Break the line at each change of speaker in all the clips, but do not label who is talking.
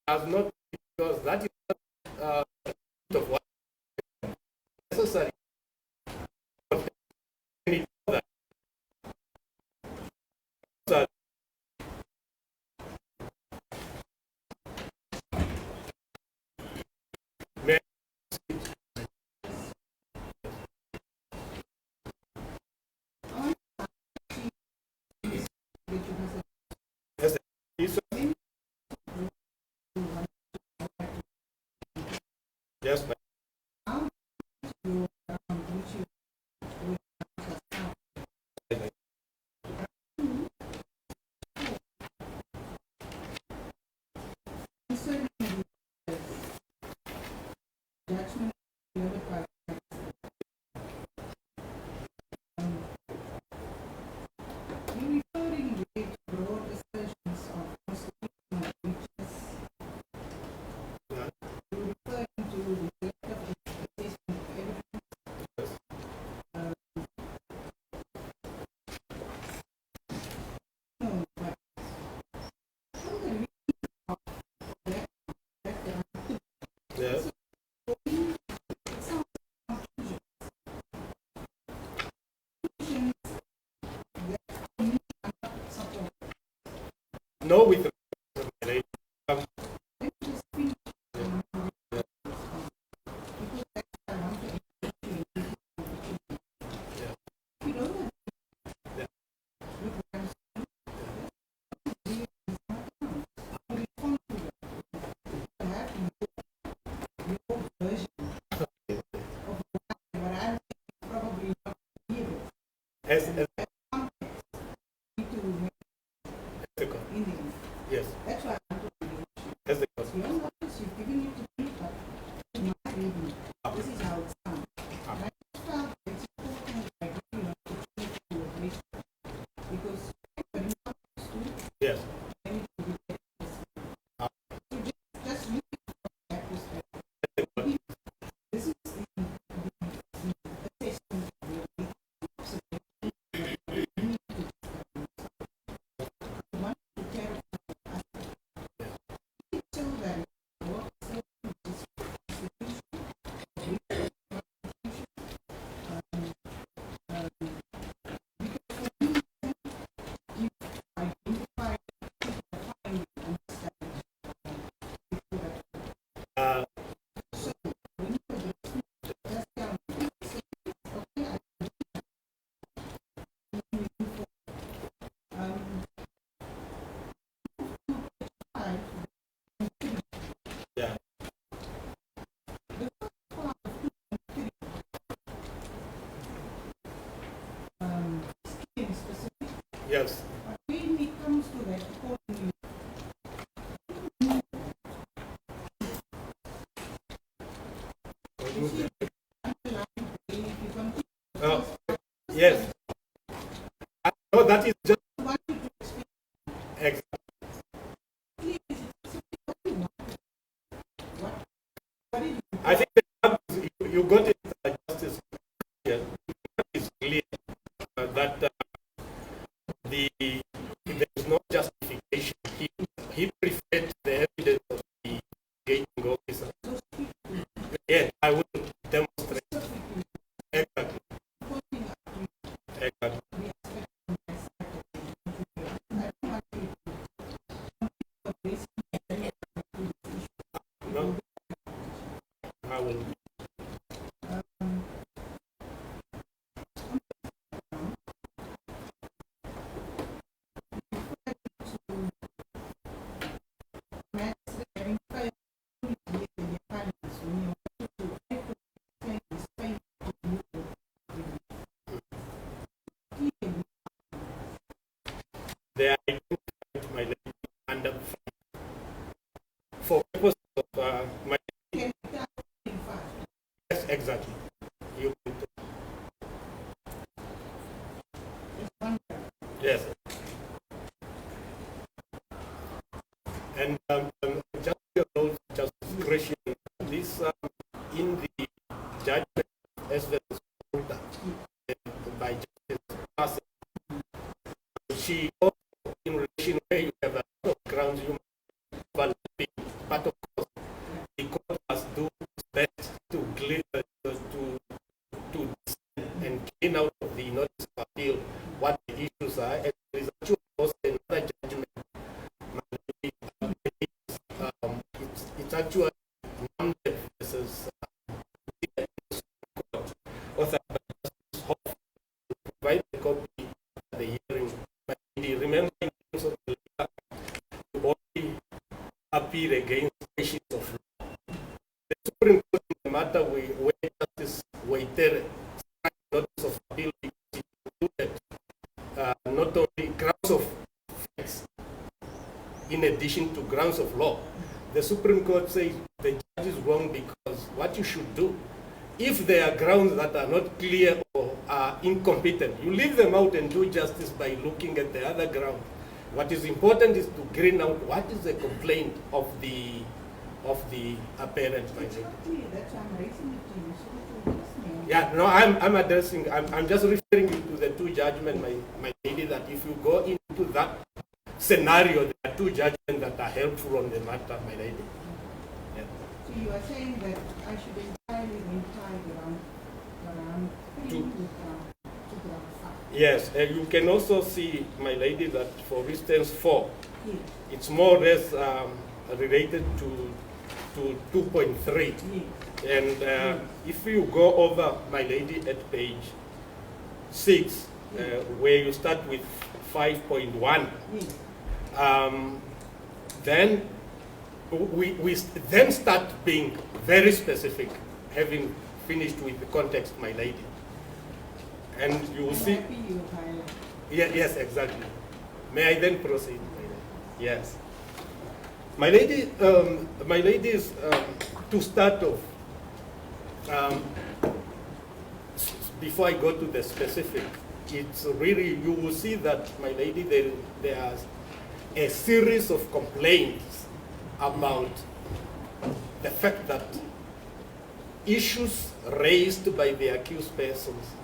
has not, because that is not of what is necessary. Yes, ma'am. Yes. No, with um, as yes. That's why as the this is how it sounds. Because yes. Yes. When it comes to that, yes. No, that is just exactly. I think you got it, Justice. Yes. It is clear that there is no justification. He preferred the evidence of the gating officer. Yet I would demonstrate exactly. Exactly. No, I will. They identified my name and for purpose of my. Yes, exactly. You. Yes. And just your note, just discretion, this in the judgment as well as order by Justice Passing, she also in relation where you have a lot of grounds you must validate part
appeal against issues of law. The Supreme Court in the matter where Justice Waitere notice of appeal because it included not only grounds of facts in addition to grounds of law. The Supreme Court says the judge is wrong because what you should do, if there are grounds that are not clear or are incompetent, you leave them out and do justice by looking at the other ground. What is important is to green out what is the complaint of the apparent violation.
That's why I'm raising it to you. So that
Yeah, no, I'm addressing, I'm just referring you to the two judgments, my lady, that if you go into that scenario, there are two judgments that are helpful on the matter, my lady. Yeah.
So you are saying that I should entirely retire around
To-
ground 5.
Yes, you can also see, my lady, that for instance 4,
Yes.
it's more or less related to 2.3.
Yes.
And if you go over, my lady, at page 6, where you start with 5.1,
Yes.
then we then start being very specific, having finished with the context, my lady. And you will
I'm
see.
happy you highlight.
Yeah, yes, exactly. May I then proceed? Yes. My lady, is, to start off, before I go to the specific, it's really, you will see that, my lady, there's a series of complaints about the fact that issues raised by the accused persons,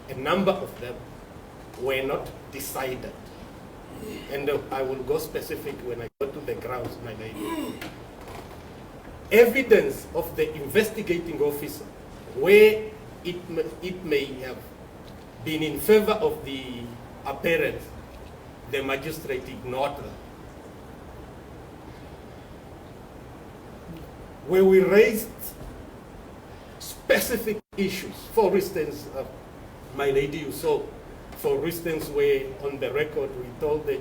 a number of them, were not decided. And I will go specific when I go to the grounds, my lady. Evidence of the investigating officer where it may have been in favor of the apparent, the magistrate ignored them. Where we raised specific issues, for instance, my lady, you saw, for instance, where on the record we told the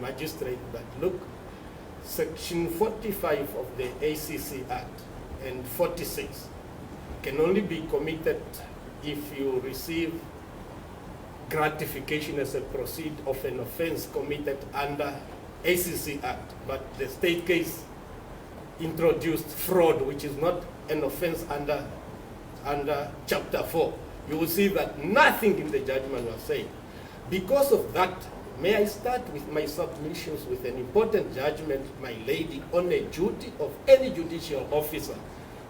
magistrate that, look, section 45 of the ACC Act and 46 can only be committed if you receive gratification as a proceed of an offense committed under ACC Act, but the state case introduced fraud, which is not an offense under Chapter 4. You will see that nothing in the judgment was said. Because of that, may I start with my submissions with an important judgment, my lady, on a duty of any judicial officer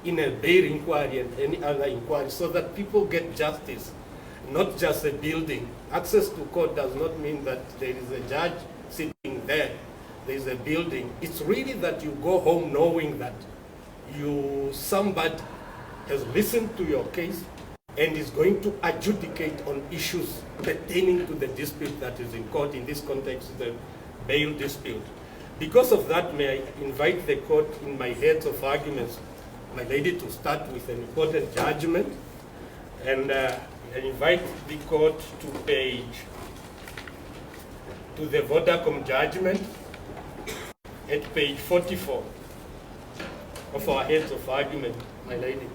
in a bail inquiry and any other inquiry, so that people get justice, not just a building. Access to court does not mean that there is a judge sitting there. There is a building. It's really that you go home knowing that somebody has listened to your case and is going to adjudicate on issues pertaining to the dispute that is in court, in this context, the bail dispute. Because of that, may I invite the court in my heads of arguments, my lady, to start with an important judgment, and I invite the court to the Vodacom judgment at page 44 of our heads of argument, my lady.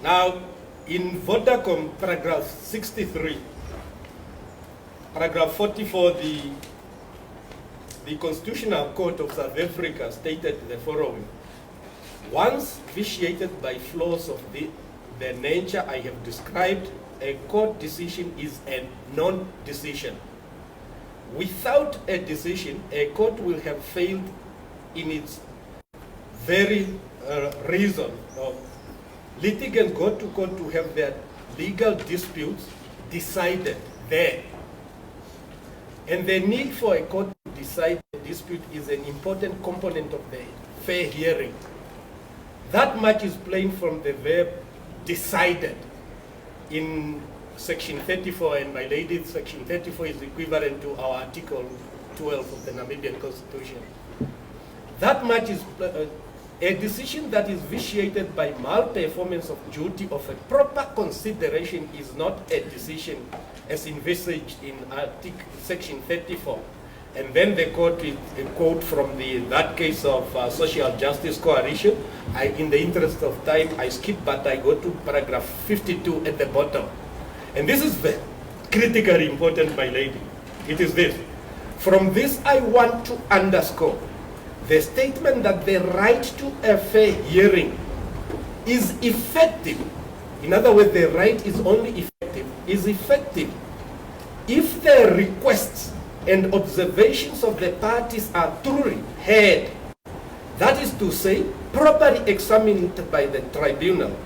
Now, in Vodacom, paragraph 63, paragraph 44, the Constitutional Court of South Africa stated the following: once vitiated by flaws of the nature I have described, a court decision is a non-decision. Without a decision, a court will have failed in its very reason. Litigants go to court to have their legal disputes decided there. And the need for a court to decide the dispute is an important component of the fair hearing. That much is plain from the verb decided in section 34, and my lady, section 34 is equivalent to our article 12 of the Namibian Constitution. That much is A decision that is vitiated by malperformance of duty of a proper consideration is not a decision as envisaged in section 34. And then the court, a quote from that case of social justice coalition. In the interest of time, I skip, but I go to paragraph 52 at the bottom. And this is very critically important, my lady. It is this. From this, I want to underscore the statement that the right to a fair hearing is effective. In other words, the right is only effective, if the requests and observations of the parties are truly heard. That is to say, properly examined by the tribunal.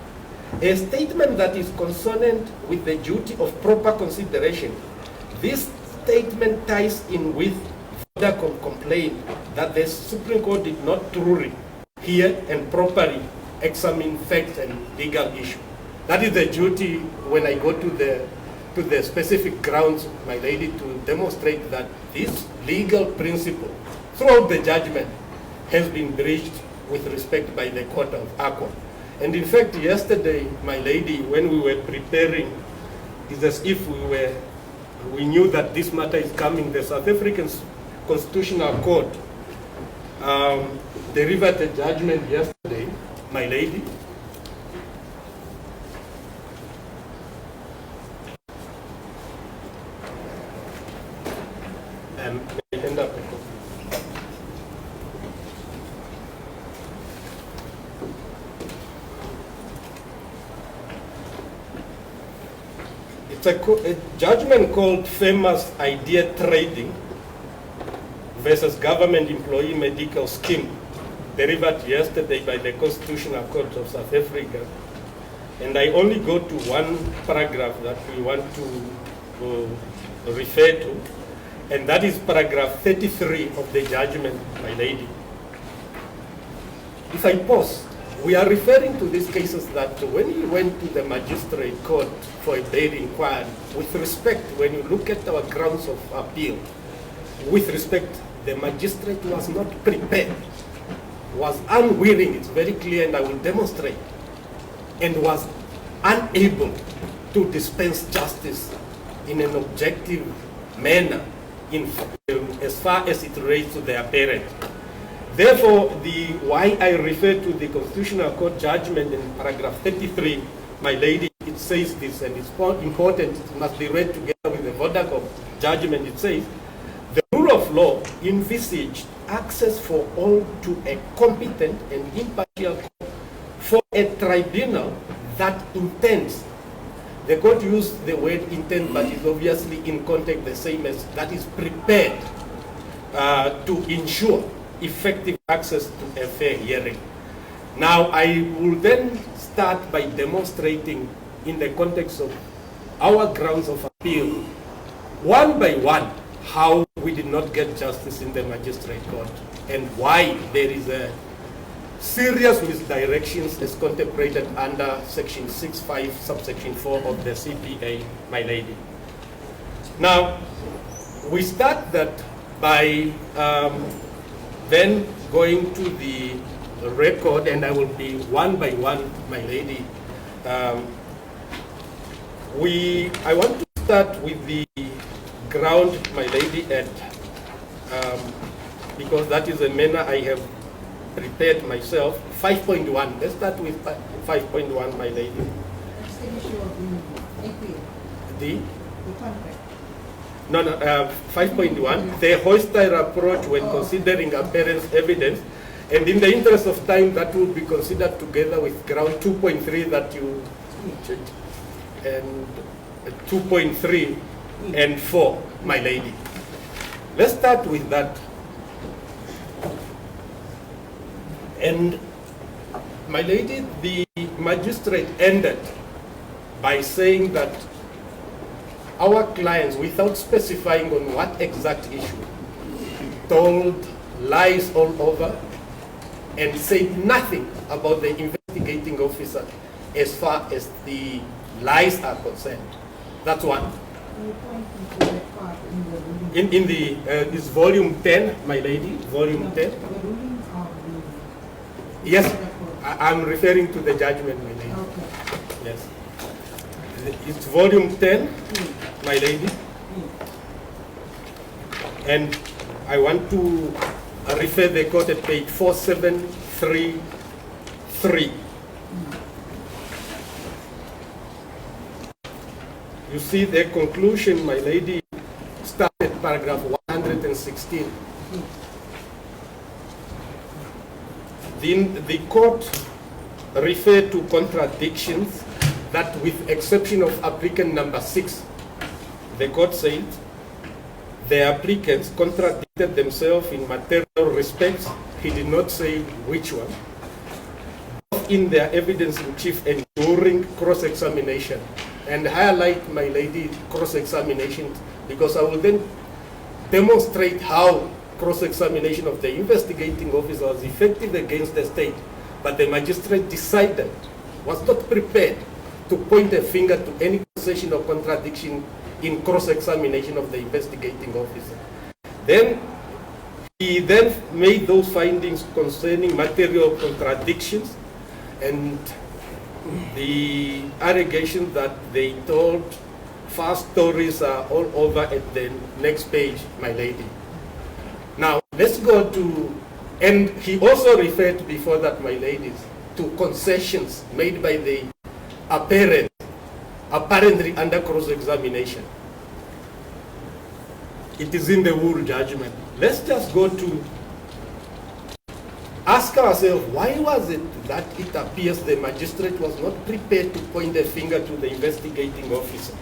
A statement that is consonant with the duty of proper consideration. This statement ties in with the complaint that the Supreme Court did not truly hear and properly examine facts and legal issues. That is the duty when I go to the specific grounds, my lady, to demonstrate that this legal principle throughout the judgment has been breached with respect by the Court of Accord. And in fact, yesterday, my lady, when we were preparing, it's as if we knew that this matter is coming. The South African Constitutional Court delivered a judgment yesterday, my lady. May I end up? It's a judgment called Famous Idea Trading versus Government Employee Medical Scheme, delivered yesterday by the Constitutional Court of South Africa. And I only go to one paragraph that we want to refer to, and that is paragraph 33 of the judgment, my lady. If I pause, we are referring to these cases that when we went to the magistrate court for a bail inquiry, with respect, when you look at our grounds of appeal, with respect, the magistrate was not prepared, was unwilling, it's very clear, and I will demonstrate, and was unable to dispense justice in an objective manner as far as it relates to the apparent. Therefore, why I refer to the Constitutional Court judgment in paragraph 33, my lady, it says this, and it's important, it must be read together with the Vodacom judgment. It says, the rule of law envisaged access for all to a competent and impartial court for a tribunal that intends. The court used the word intent, but it's obviously in context the same as that is prepared to ensure effective access to a fair hearing. Now, I will then start by demonstrating in the context of our grounds of appeal, one by one, how we did not get justice in the magistrate court and why there is a serious misdirections as contemplated under section 6.5 subsection 4 of the CPA, my lady. Now, we start that by then going to the record, and I will be one by one, my lady. I want to start with the ground, my lady, at because that is a manner I have prepared myself. 5.1. Let's start with 5.1, my lady.
That's the issue of the equity.
The
contract.
No, 5.1, the hostile approach when considering apparent evidence, and in the interest of time, that will be considered together with ground 2.3 that you checked, and 2.3 and 4, my lady. Let's start with that. And my lady, the magistrate ended by saying that our clients, without specifying on what exact issue, told lies all over and said nothing about the investigating officer as far as the lies are concerned. That's one. In the, it's volume 10, my lady, volume 10.
The ruling of
Yes,
Report.
I'm referring to the judgment, my lady.
Okay.
Yes. It's volume 10, my lady. And I want to refer the court at page 4733. You see the conclusion, my lady, started paragraph 116. Then the court referred to contradictions that, with exception of applicant number 6, the court said the applicants contradicted themselves in material respects. He did not say which one, both in their evidence in chief and during cross-examination. And highlight, my lady, cross-examination, because I will then demonstrate how cross-examination of the investigating officer was effective against the state, but the magistrate decided, was not prepared to point a finger to any concession or contradiction in cross-examination of the investigating officer. Then he then made those findings concerning material contradictions and the allegation that they told false stories are all over at the next page, my lady. Now, let's go to, and he also referred before that, my ladies, to concessions made by the apparently under cross-examination. It is in the Wool judgment. Let's just go to ask ourselves, why was it that it appears the magistrate was not prepared to point a finger to the investigating officer?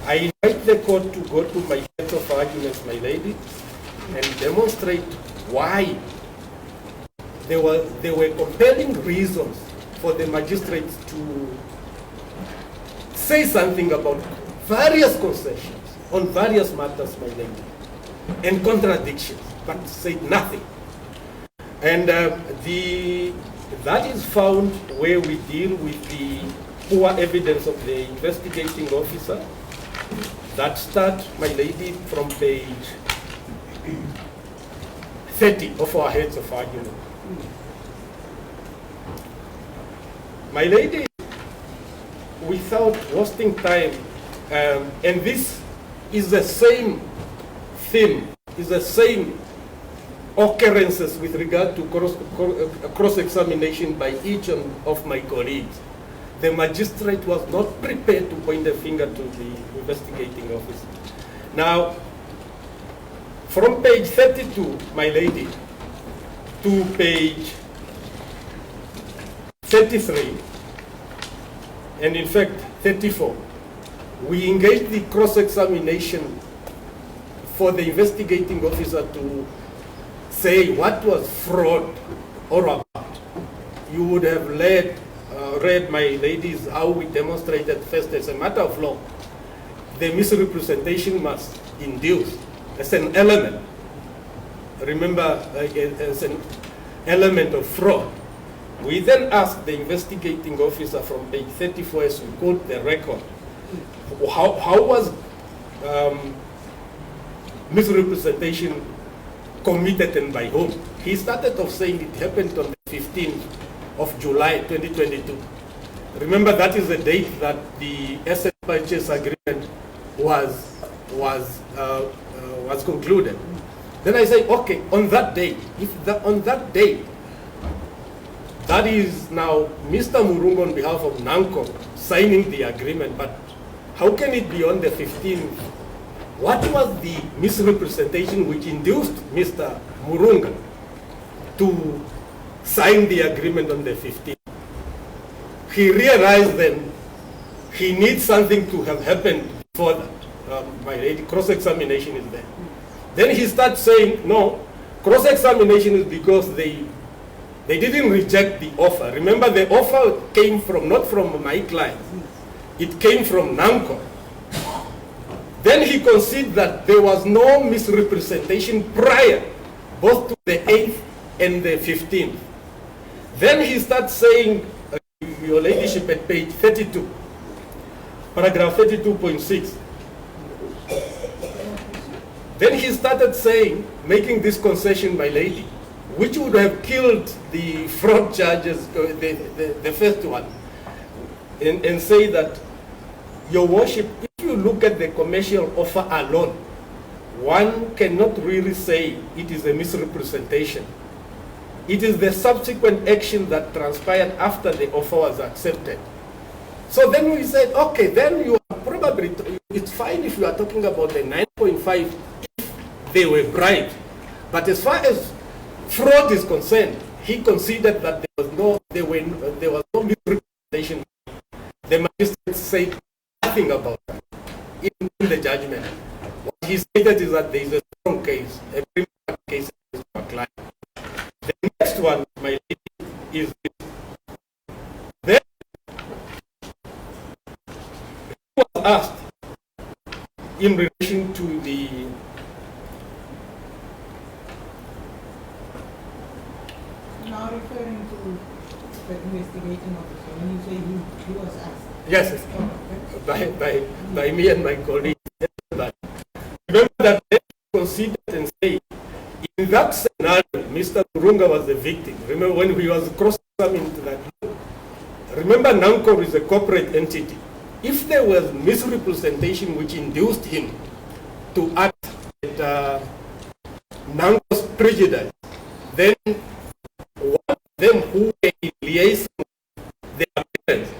I invite the court to go to my set of arguments, my lady, and demonstrate why there were compelling reasons for the magistrates to say something about various concessions on various matters, my lady, and contradictions, but said nothing. And that is found where we deal with the poor evidence of the investigating officer. That start, my lady, from page 30 of our heads of argument. My lady, without wasting time, and this is the same theme, is the same occurrences with regard to cross-examination by each of my colleagues. The magistrate was not prepared to point a finger to the investigating officer. Now, from page 32, my lady, to page 33, and in fact 34, we engaged the cross-examination for the investigating officer to say what was fraud all about. You would have read, my ladies, how we demonstrated first as a matter of law. The misrepresentation must induce as an element. Remember, as an element of fraud. We then asked the investigating officer from page 34, as we quote the record, how was misrepresentation committed and by whom? He started off saying it happened on the 15th of July 2022. Remember, that is the date that the asset purchase agreement was concluded. Then I say, okay, on that day, on that day, that is now Mr. Murungu on behalf of Namcor signing the agreement, but how can it be on the 15th? What was the misrepresentation which induced Mr. Murungu to sign the agreement on the 15th? He realized then he needs something to have happened before that. My lady, cross-examination is there. Then he starts saying, no, cross-examination is because they didn't reject the offer. Remember, the offer came from, not from my client. It came from Namcor. Then he conceded that there was no misrepresentation prior, both to the 8th and the 15th. Then he starts saying, your ladyship, at page 32, paragraph 32.6. Then he started saying, making this concession, my lady, which would have killed the fraud charges, the first one, and say that, Your Worship, if you look at the commercial offer alone, one cannot really say it is a misrepresentation. It is the subsequent action that transpired after the offer was accepted. So then we said, okay, then you are probably, it's fine if you are talking about the 9.5 if they were bribed. But as far as fraud is concerned, he considered that there was no misrepresentation. The magistrate said nothing about that in the judgment. What he stated is that there is a strong case, a prima case against our client. The next one, my lady, is this. Then he was asked in relation to the
Now referring to the investigating officer, when you say he was asked.
yes,
Oh, okay.
by me and my colleagues. Remember that they considered and say, in that scenario, Mr. Murunga was the victim. Remember when he was cross-examined that. Remember, Namcor is a corporate entity. If there was misrepresentation which induced him to act at Namcor's prejudice, then one of them who were in liaison with their parents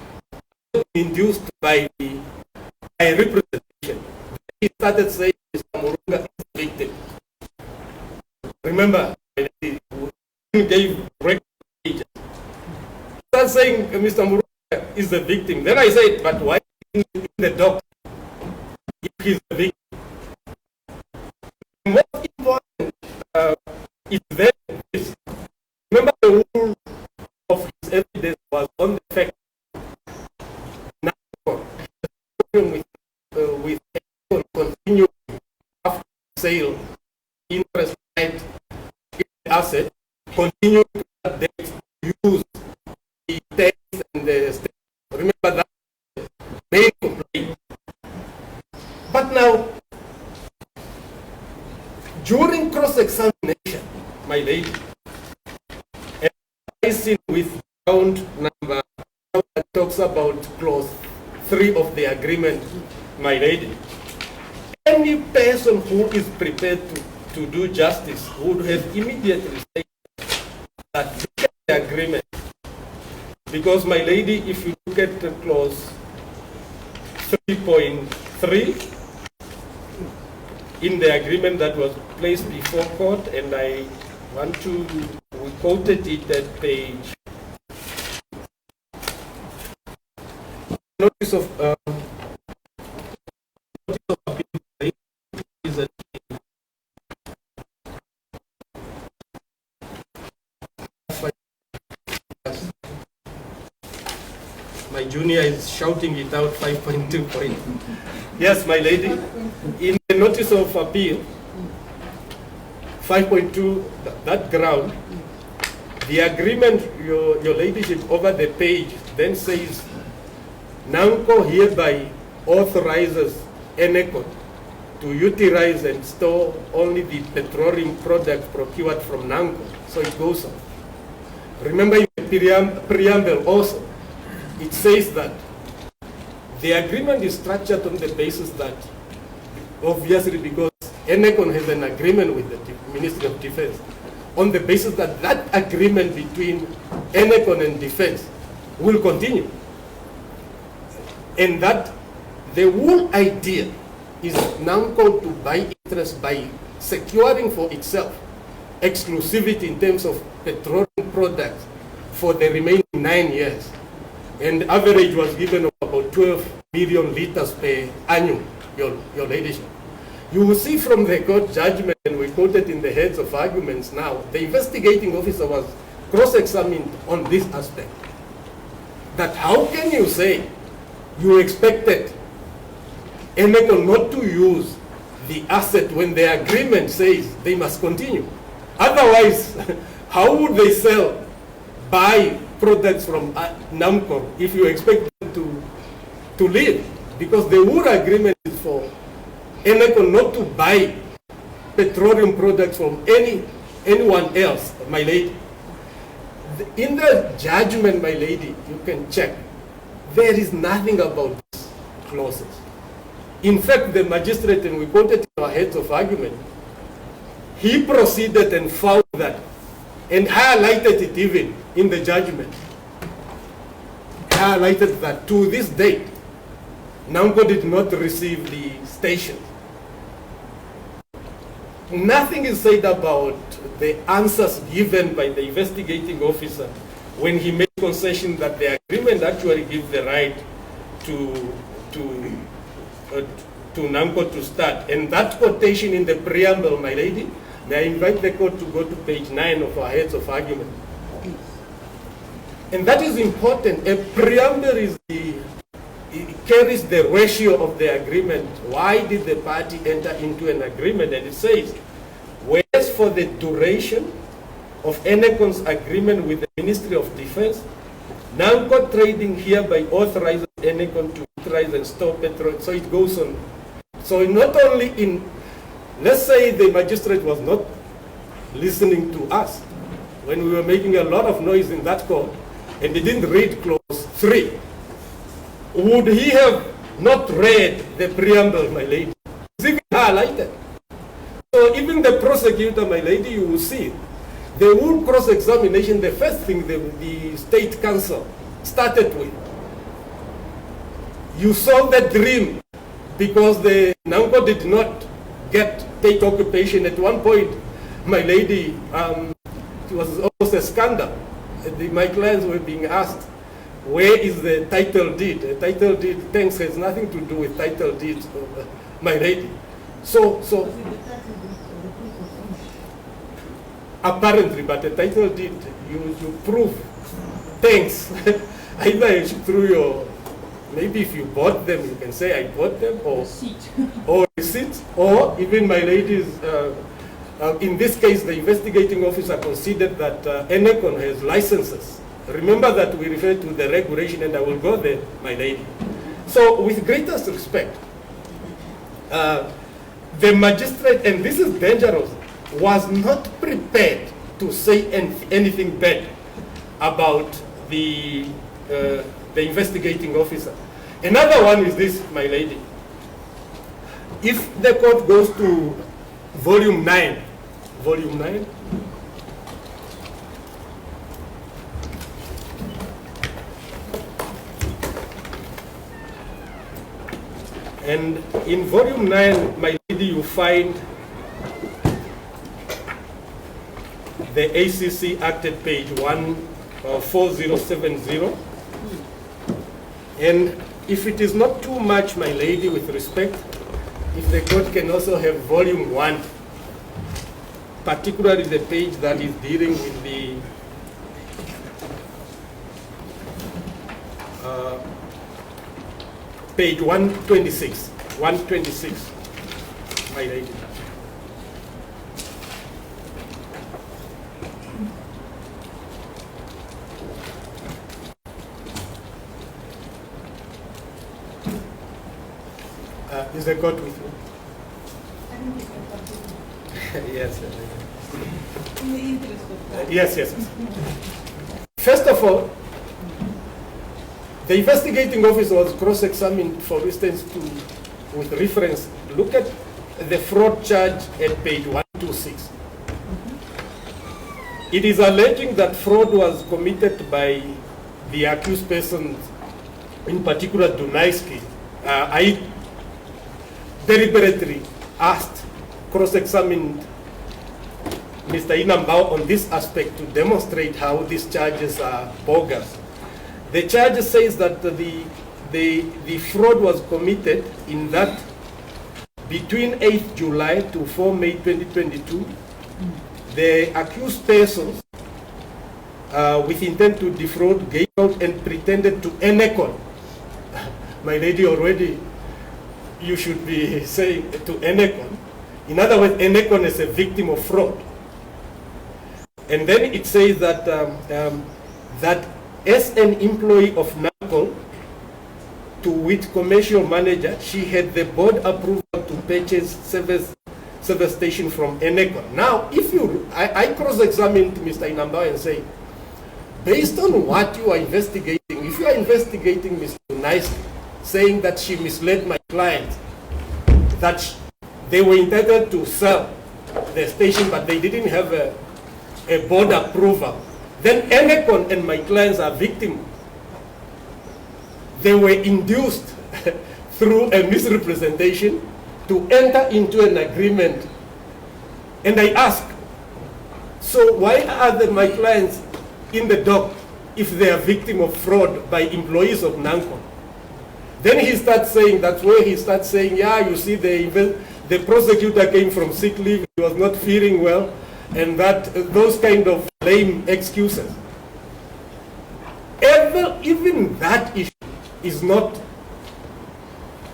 was induced by representation. He started saying Mr. Murunga is the victim. Remember, he gave record pages. He started saying Mr. Murunga is the victim. Then I said, but why in the dock if he's the victim? The most important is then this. Remember, the rule of his evidence was on the fact with continue after sale interest rate in the asset, continue to that debt, use the tax and the state. Remember that main complaint. But now, during cross-examination, my lady, I seen with count number that talks about clause 3 of the agreement, my lady. Any person who is prepared to do justice would have immediately said that look at the agreement. Because, my lady, if you look at the clause 3.3 in the agreement that was placed before court, and I want to, we quoted it at page, notice of appeal is at my junior is shouting it out, 5.2 point. Yes, my lady, in the notice of appeal, 5.2, that ground, the agreement, your ladyship, over the page then says, Namcor hereby authorizes ENECO to utilize and store only the petroleum products procured from Namcor. So it goes on. Remember in the preamble also, it says that the agreement is structured on the basis that, obviously because ENECO has an agreement with the Ministry of Defense, on the basis that that agreement between ENECO and Defense will continue. And that the whole idea is Namcor to buy interest by securing for itself exclusivity in terms of petroleum products for the remaining 9 years. And the average was given of about 12 million liters per annum, your ladyship. You will see from the court judgment, and we quoted in the heads of arguments now, the investigating officer was cross-examined on this aspect. That how can you say you expected ENECO not to use the asset when the agreement says they must continue? Otherwise, how would they buy products from Namcor if you expect them to live? Because the whole agreement is for ENECO not to buy petroleum products from any anyone else, my lady. In the judgment, my lady, you can check. There is nothing about these clauses. In fact, the magistrate, and we quoted in our heads of argument, he proceeded and found that, and highlighted it even in the judgment, highlighted that to this date, Namcor did not receive the station. Nothing is said about the answers given by the investigating officer when he made concession that the agreement actually gives the right to Namcor to start. And that quotation in the preamble, my lady, may I invite the court to go to page 9 of our heads of argument. And that is important. A preamble is it carries the ratio of the agreement. Why did the party enter into an agreement? And it says, whereas for the duration of ENECON's agreement with the Ministry of Defense, Namcor Trading hereby authorizes ENECON to authorize and store petrol. So it goes on. So not only in, let's say the magistrate was not listening to us when we were making a lot of noise in that court, and he didn't read clause 3. Would he have not read the preamble, my lady? It's even highlighted. So even the prosecutor, my lady, you will see, the whole cross-examination, the first thing the state counsel started with, you saw the dream because the Namcor did not take occupation. At one point, my lady, it was almost a scandal. My clients were being asked, where is the title deed? The title deed, thanks, has nothing to do with title deeds, my lady. So apparently, but the title deed, you prove, thanks, either through your, maybe if you bought them, you can say I bought them, or receipt, or even my ladies, in this case, the investigating officer considered that ENECON has licenses. Remember that we refer to the regulation, and I will go there, my lady. So with greatest respect, the magistrate, and this is dangerous, was not prepared to say anything bad about the investigating officer. Another one is this, my lady. If the court goes to volume 9, and in volume 9, my lady, you find the ACC Act at page 14070. And if it is not too much, my lady, with respect, if the court can also have volume 1, particularly the page that is dealing with the page 126, my lady. Is the court with you? Yes.
In the interest of time.
Yes. First of all, the investigating officer was cross-examined, for instance, with reference. Look at the fraud charge at page 126. It is alleging that fraud was committed by the accused persons, in particular Dunaiski. I deliberately asked, cross-examined Mr. Inambao on this aspect to demonstrate how these charges are bogus. The charge says that the fraud was committed in that between 8th July to 4 May 2022, the accused persons with intent to defraud gave out and pretended to ENECON. My lady, already you should be saying to ENECON. In other words, ENECON is a victim of fraud. And then it says that that as an employee of Namcor, to wit commercial manager, she had the board approval to purchase service station from ENECON. Now, if you I cross-examined Mr. Inambao and say, based on what you are investigating, if you are investigating Ms. Nicely, saying that she misled my client, that they were entitled to sell the station, but they didn't have a board approval, then Enecon and my clients are victims. They were induced through a misrepresentation to enter into an agreement. And I ask, so why are my clients in the dock if they are victim of fraud by employees of Namcor? Then he starts saying, that's where he starts saying, yeah, you see, the prosecutor came from sick leave, he was not feeling well, and that those kind of lame excuses. Even that issue is not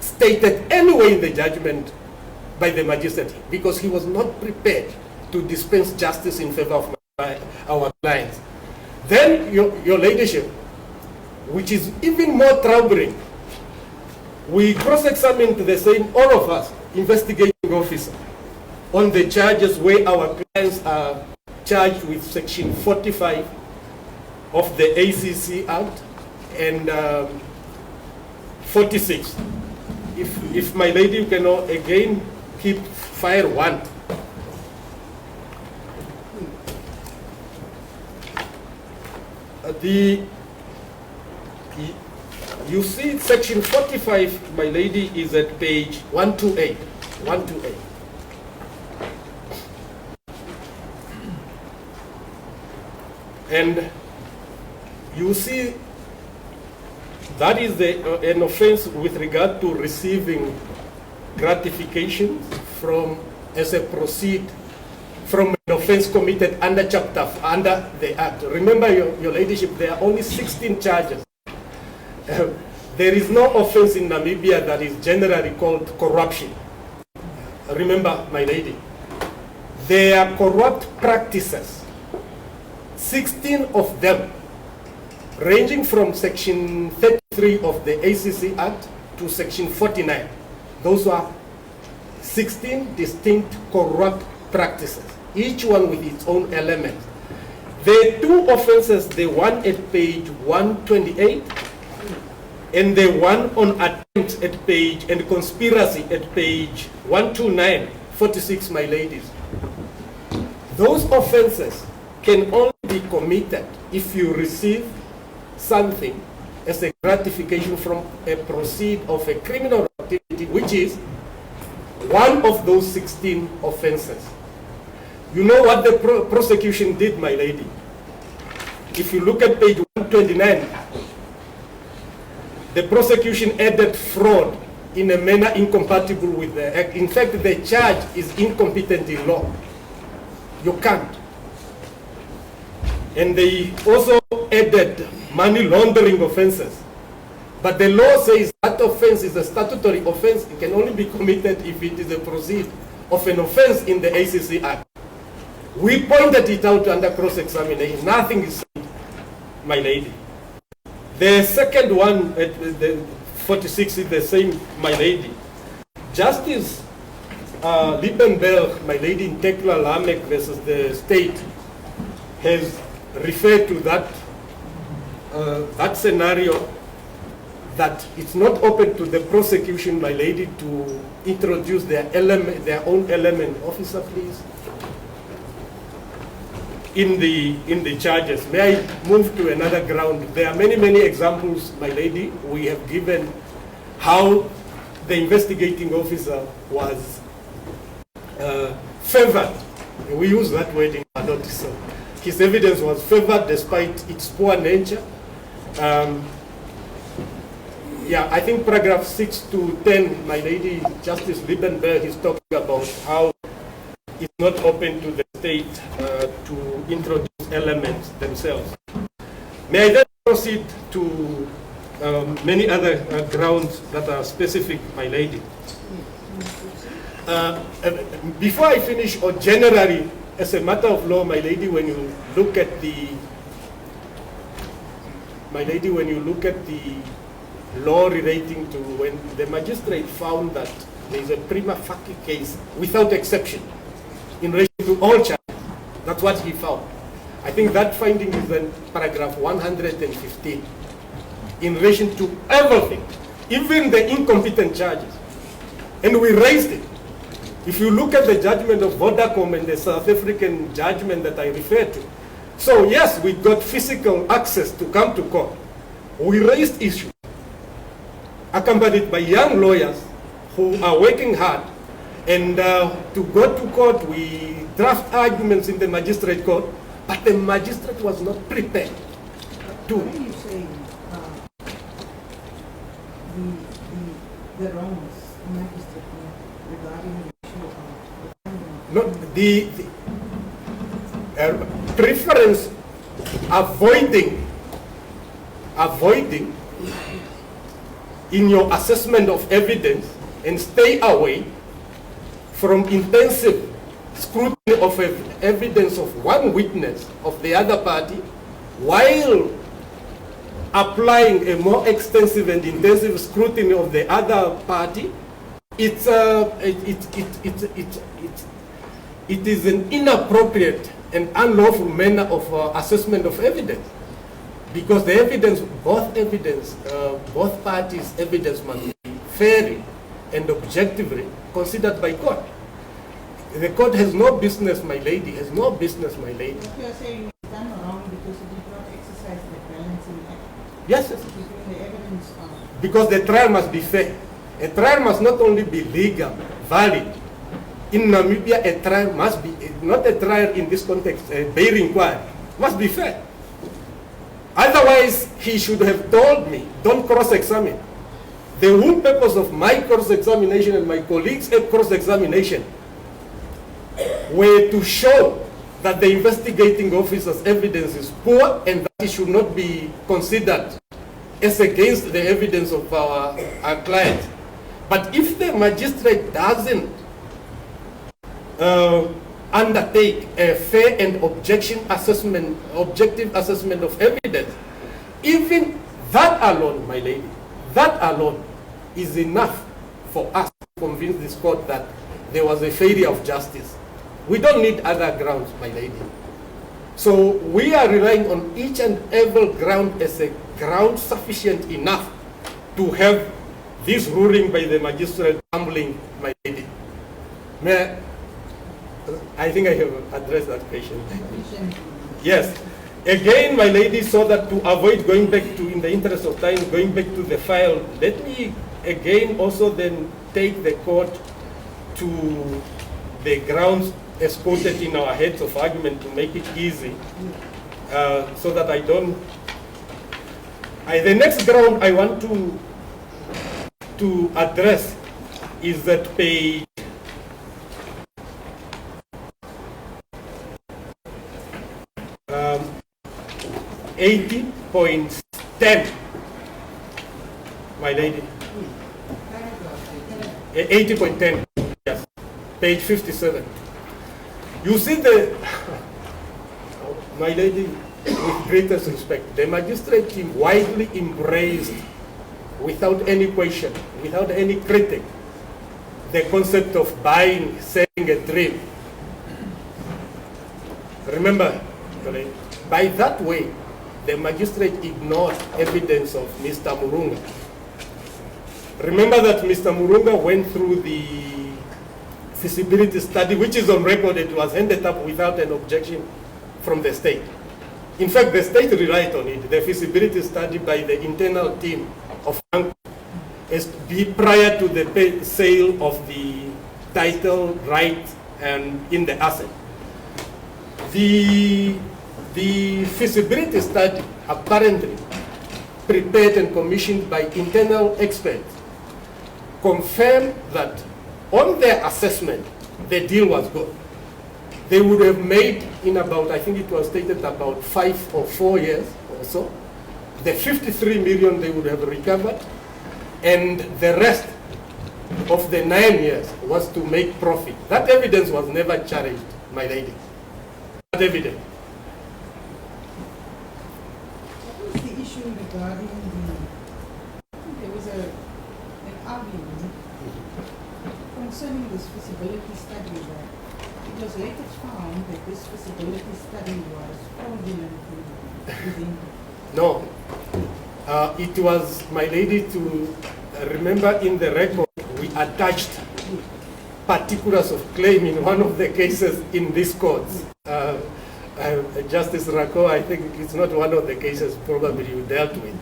stated anywhere in the judgment by the magistrate, because he was not prepared to dispense justice in favor of our clients. Then, your ladyship, which is even more troubling, we cross-examined the same, all of us, investigating officer, on the charges where our clients are charged with Section 45 of the ACC Act and 46. If my lady can again keep fire one. You see Section 45, my lady, is at page 128. 128. And you see that is an offense with regard to receiving gratification as a proceed from an offense committed under the Act. Remember, your ladyship, there are only 16 charges. There is no offense in Namibia that is generally called corruption. Remember, my lady, there are corrupt practices, 16 of them, ranging from Section 33 of the ACC Act to Section 49. Those are 16 distinct corrupt practices, each one with its own elements. The two offenses, the one at page 128 and the one on attempt at page and conspiracy at page 129, 46, my ladies. Those offenses can only be committed if you receive something as a gratification from a proceed of a criminal activity, which is one of those 16 offenses. You know what the prosecution did, my lady? If you look at page 129, the prosecution added fraud in a manner incompatible with the Act. In fact, the charge is incompetent in law. You can't. And they also added money laundering offenses. But the law says that offense is a statutory offense. It can only be committed if it is a proceed of an offense in the ACC Act. We pointed it out under cross-examination. Nothing is said, my lady. The second one, at the 46, is the same, my lady. Justice Liebenberg, my lady, in Tekla Lamek versus the state, has referred to that scenario, that it's not open to the prosecution, my lady, to introduce their own element. Officer, please. In the charges. May I move to another ground? There are many examples, my lady. We have given how the investigating officer was favored. We use that word in our notice. His evidence was favored despite its poor nature. Yeah, I think paragraph 6 to 10, my lady, Justice Liebenberg is talking about how it's not open to the state to introduce elements themselves. May I then proceed to many other grounds that are specific, my lady? Before I finish, or generally, as a matter of law, my lady, when you look at the law relating to when the magistrate found that there is a prima facie case without exception in relation to all charges, That's what he found. I think that finding is in paragraph 115 in relation to everything, even the incompetent charges. And we raised it. If you look at the judgment of Vodacom and the South African judgment that I referred to, so yes, we got physical access to come to court. We raised issues, accompanied by young lawyers who are working hard. And to go to court, we draft arguments in the magistrate court, but the magistrate was not prepared to.
What are you saying? The wrongs magistrate regarding the issue of
No, the preference avoiding in your assessment of evidence and stay away from intensive scrutiny of evidence of one witness of the other party while applying a more extensive and intensive scrutiny of the other party. It is an inappropriate and unlawful manner of assessment of evidence, because the evidence, both parties' evidence must be fairly and objectively considered by court. The court has no business, my lady, has no business, my lady.
What you are saying is done wrong because it did not exercise the balancing act.
Yes, yes.
Between the evidence of
Because the trial must be fair. A trial must not only be legal, valid. In Namibia, a trial must be, not a trial in this context, a bail inquiry, must be fair. Otherwise, he should have told me, don't cross-examine. The whole purpose of my cross-examination and my colleagues' cross-examination were to show that the investigating officer's evidence is poor and that it should not be considered as against the evidence of our client. But if the magistrate doesn't undertake a fair and objective assessment of evidence, even that alone, my lady, that alone is enough for us to convince this court that there was a failure of justice. We don't need other grounds, my lady. So we are relying on each and every ground as a ground sufficient enough to have this ruling by the magistrate humbling, my lady. I think I have addressed that question. Yes. Again, my lady, so that to avoid going back to, in the interest of time, going back to the file, let me again also then take the court to the grounds as quoted in our heads of argument to make it easy, so that I don't. The next ground I want to address is at page 80.10, my lady. 80.10, yes, page 57. You see my lady, with greatest respect, the magistrate team widely embraced, without any question, without any critic, the concept of buying, selling a dream. Remember, by that way, the magistrate ignored evidence of Mr. Murunga. Remember that Mr. Murunga went through the feasibility study, which is on record. It was handed up without an objection from the state. In fact, the state relied on it, the feasibility study by the internal team of Namcor, as prior to the sale of the title, right, and in the asset. The feasibility study, apparently prepared and commissioned by internal experts, confirmed that on their assessment, the deal was good. They would have made in about, I think it was stated about 5 or 4 years or so, the 53 million they would have recovered, and the rest of the 9 years was to make profit. That evidence was never challenged, my lady. That evidence.
What was the issue regarding there was an argument concerning this feasibility study that it was later found that this feasibility study was fraudulently presented.
No. It was, my lady, to remember in the record, we attached particulars of claim in one of the cases in this court. Justice Rako, I think it's not one of the cases probably you dealt with.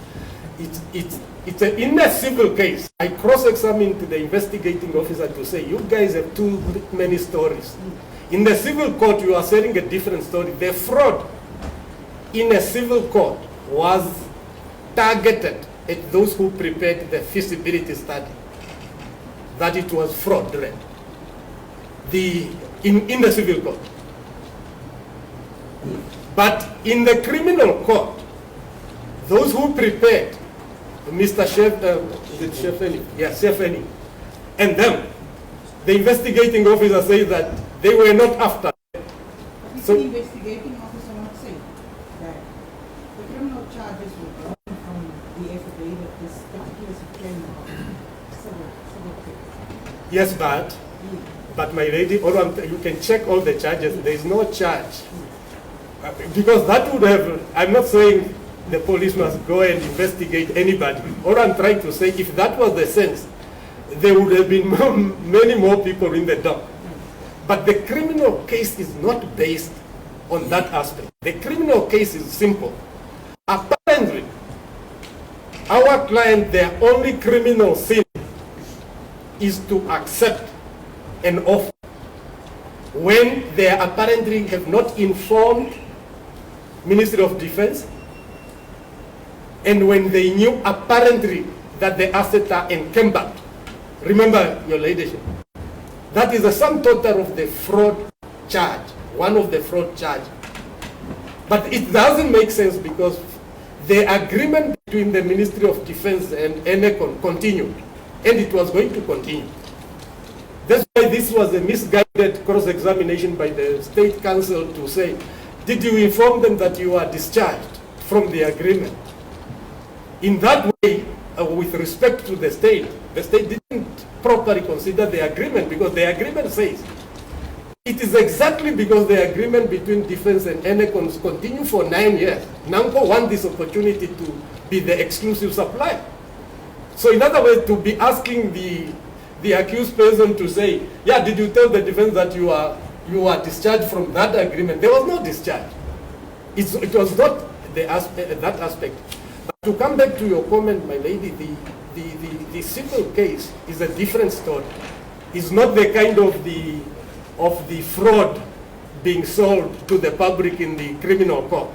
In a civil case, I cross-examined the investigating officer to say, you guys have too many stories. In the civil court, you are saying a different story. The fraud in a civil court was targeted at those who prepared the feasibility study, that it was fraudulent in the civil court. But in the criminal court, those who prepared, Mr. Shefeni, and them, the investigating officer says that they were not after.
So the investigating officer not saying that the criminal charges were drawn from the affidavit, this particular claim of civil case.
Yes, but my lady, you can check all the charges. There is no charge. Because that would have, I'm not saying the police must go and investigate anybody. All I'm trying to say, if that was the sense, there would have been many more people in the dock. But the criminal case is not based on that aspect. The criminal case is simple. Apparently, our client, their only criminal sin is to accept an offer when they apparently have not informed Ministry of Defense, and when they knew apparently that the assets are encumbered. Remember, your ladyship, that is the sum total of the fraud charge, one of the fraud charge. But it doesn't make sense because the agreement between the Ministry of Defense and Namcor continued, and it was going to continue. That's why this was a misguided cross-examination by the State Council to say, did you inform them that you are discharged from the agreement? In that way, with respect to the state didn't properly consider the agreement, because the agreement says it is exactly because the agreement between Defense and Namcor continue for 9 years. Namcor want this opportunity to be the exclusive supplier. So in other words, to be asking the accused person to say, yeah, did you tell the defense that you are discharged from that agreement? There was no discharge. It was not that aspect. But to come back to your comment, my lady, the civil case is a different story. It's not the kind of the fraud being sold to the public in the criminal court.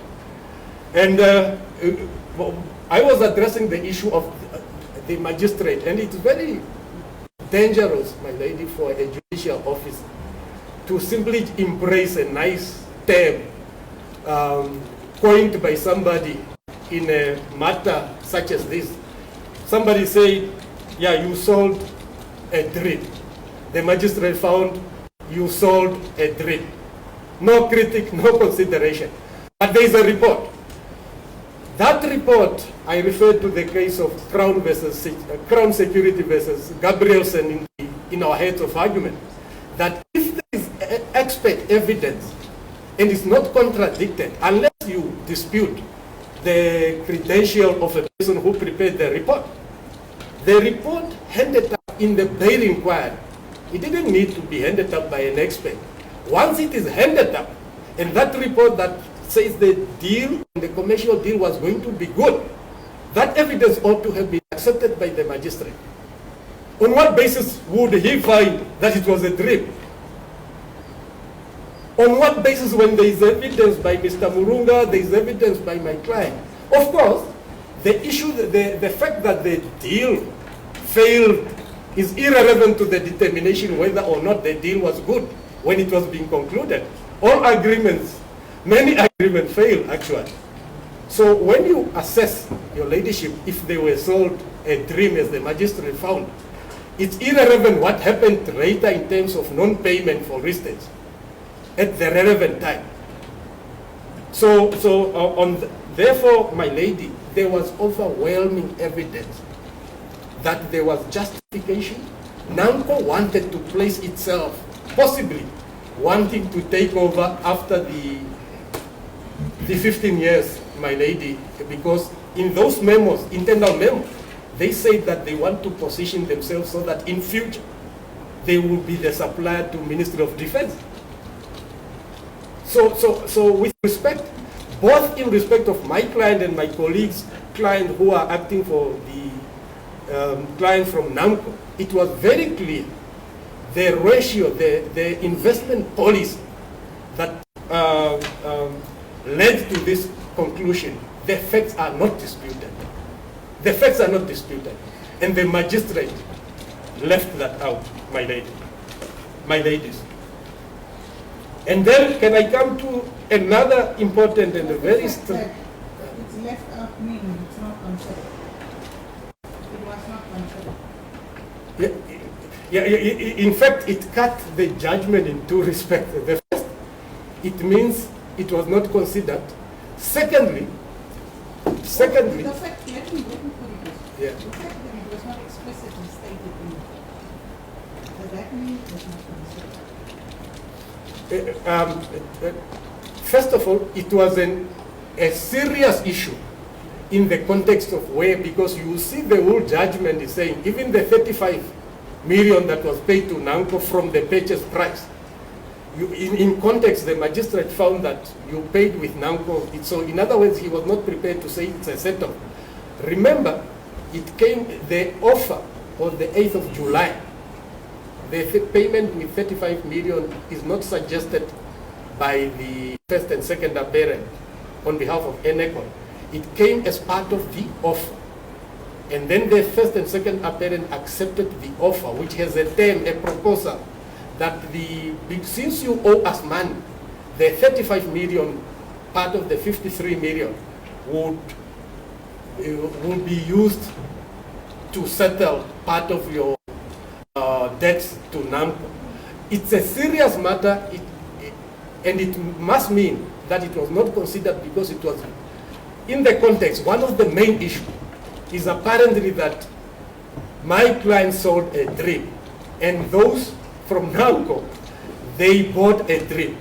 And I was addressing the issue of the magistrate, and it's very dangerous, my lady, for a judicial officer to simply embrace a nice term coined by somebody in a matter such as this. Somebody said, yeah, you sold a drip. The magistrate found you sold a drip. No critic, no consideration. But there is a report. That report, I refer to the case of Crown Security versus Gabrielson in our heads of argument, that if there is expert evidence and it's not contradicted, unless you dispute the credential of a person who prepared the report handed up in the bail inquiry, it didn't need to be handed up by an expert. Once it is handed up, and that report that says the deal, the commercial deal was going to be good, that evidence ought to have been accepted by the magistrate. On what basis would he find that it was a drip? On what basis, when there is evidence by Mr. Murunga, there is evidence by my client? Of course, the issue, the fact that the deal failed is irrelevant to the determination whether or not the deal was good when it was being concluded. All agreements, many agreements fail actually. So when you assess, your ladyship, if they were sold a dream as the magistrate found, it's irrelevant what happened later in terms of non-payment, for instance, at the relevant time. Therefore, my lady, there was overwhelming evidence that there was justification. Namcor wanted to place itself, possibly, wanting to take over after the 15 years, my lady, because in those memos, internal memos, they say that they want to position themselves so that in future they will be the supplier to Ministry of Defense. So with respect, both in respect of my client and my colleagues' client who are acting for the client from Namcor, it was very clear the ratio, the investment policy that led to this conclusion. The facts are not disputed. The facts are not disputed. And the magistrate left that out, my lady, my ladies. And then can I come to another important and a very
It's left out meaning it's not considered. It was not considered.
In fact, it cut the judgment in two respects. The first, it means it was not considered. Secondly,
The fact, let me put it this.
Yeah.
The fact that it was not explicitly stated in that mean it was not considered.
First of all, it was a serious issue in the context of where, because you see the whole judgment is saying even the 35 million that was paid to Namcor from the purchase price, in context, the magistrate found that you paid with Namcor. So in other words, he was not prepared to say it's a settlement. Remember, it came, the offer on the 8th of July. The payment with 35 million is not suggested by the first and second apparent on behalf of Namcor. It came as part of the offer. And then the first and second apparent accepted the offer, which has a term, a proposal, that since you owe us money, the 35 million, part of the 53 million, would be used to settle part of your debts to Namcor. It's a serious matter, and it must mean that it was not considered because it was in the context. One of the main issues is apparently that my client sold a dream, and those from Namcor, they bought a dream,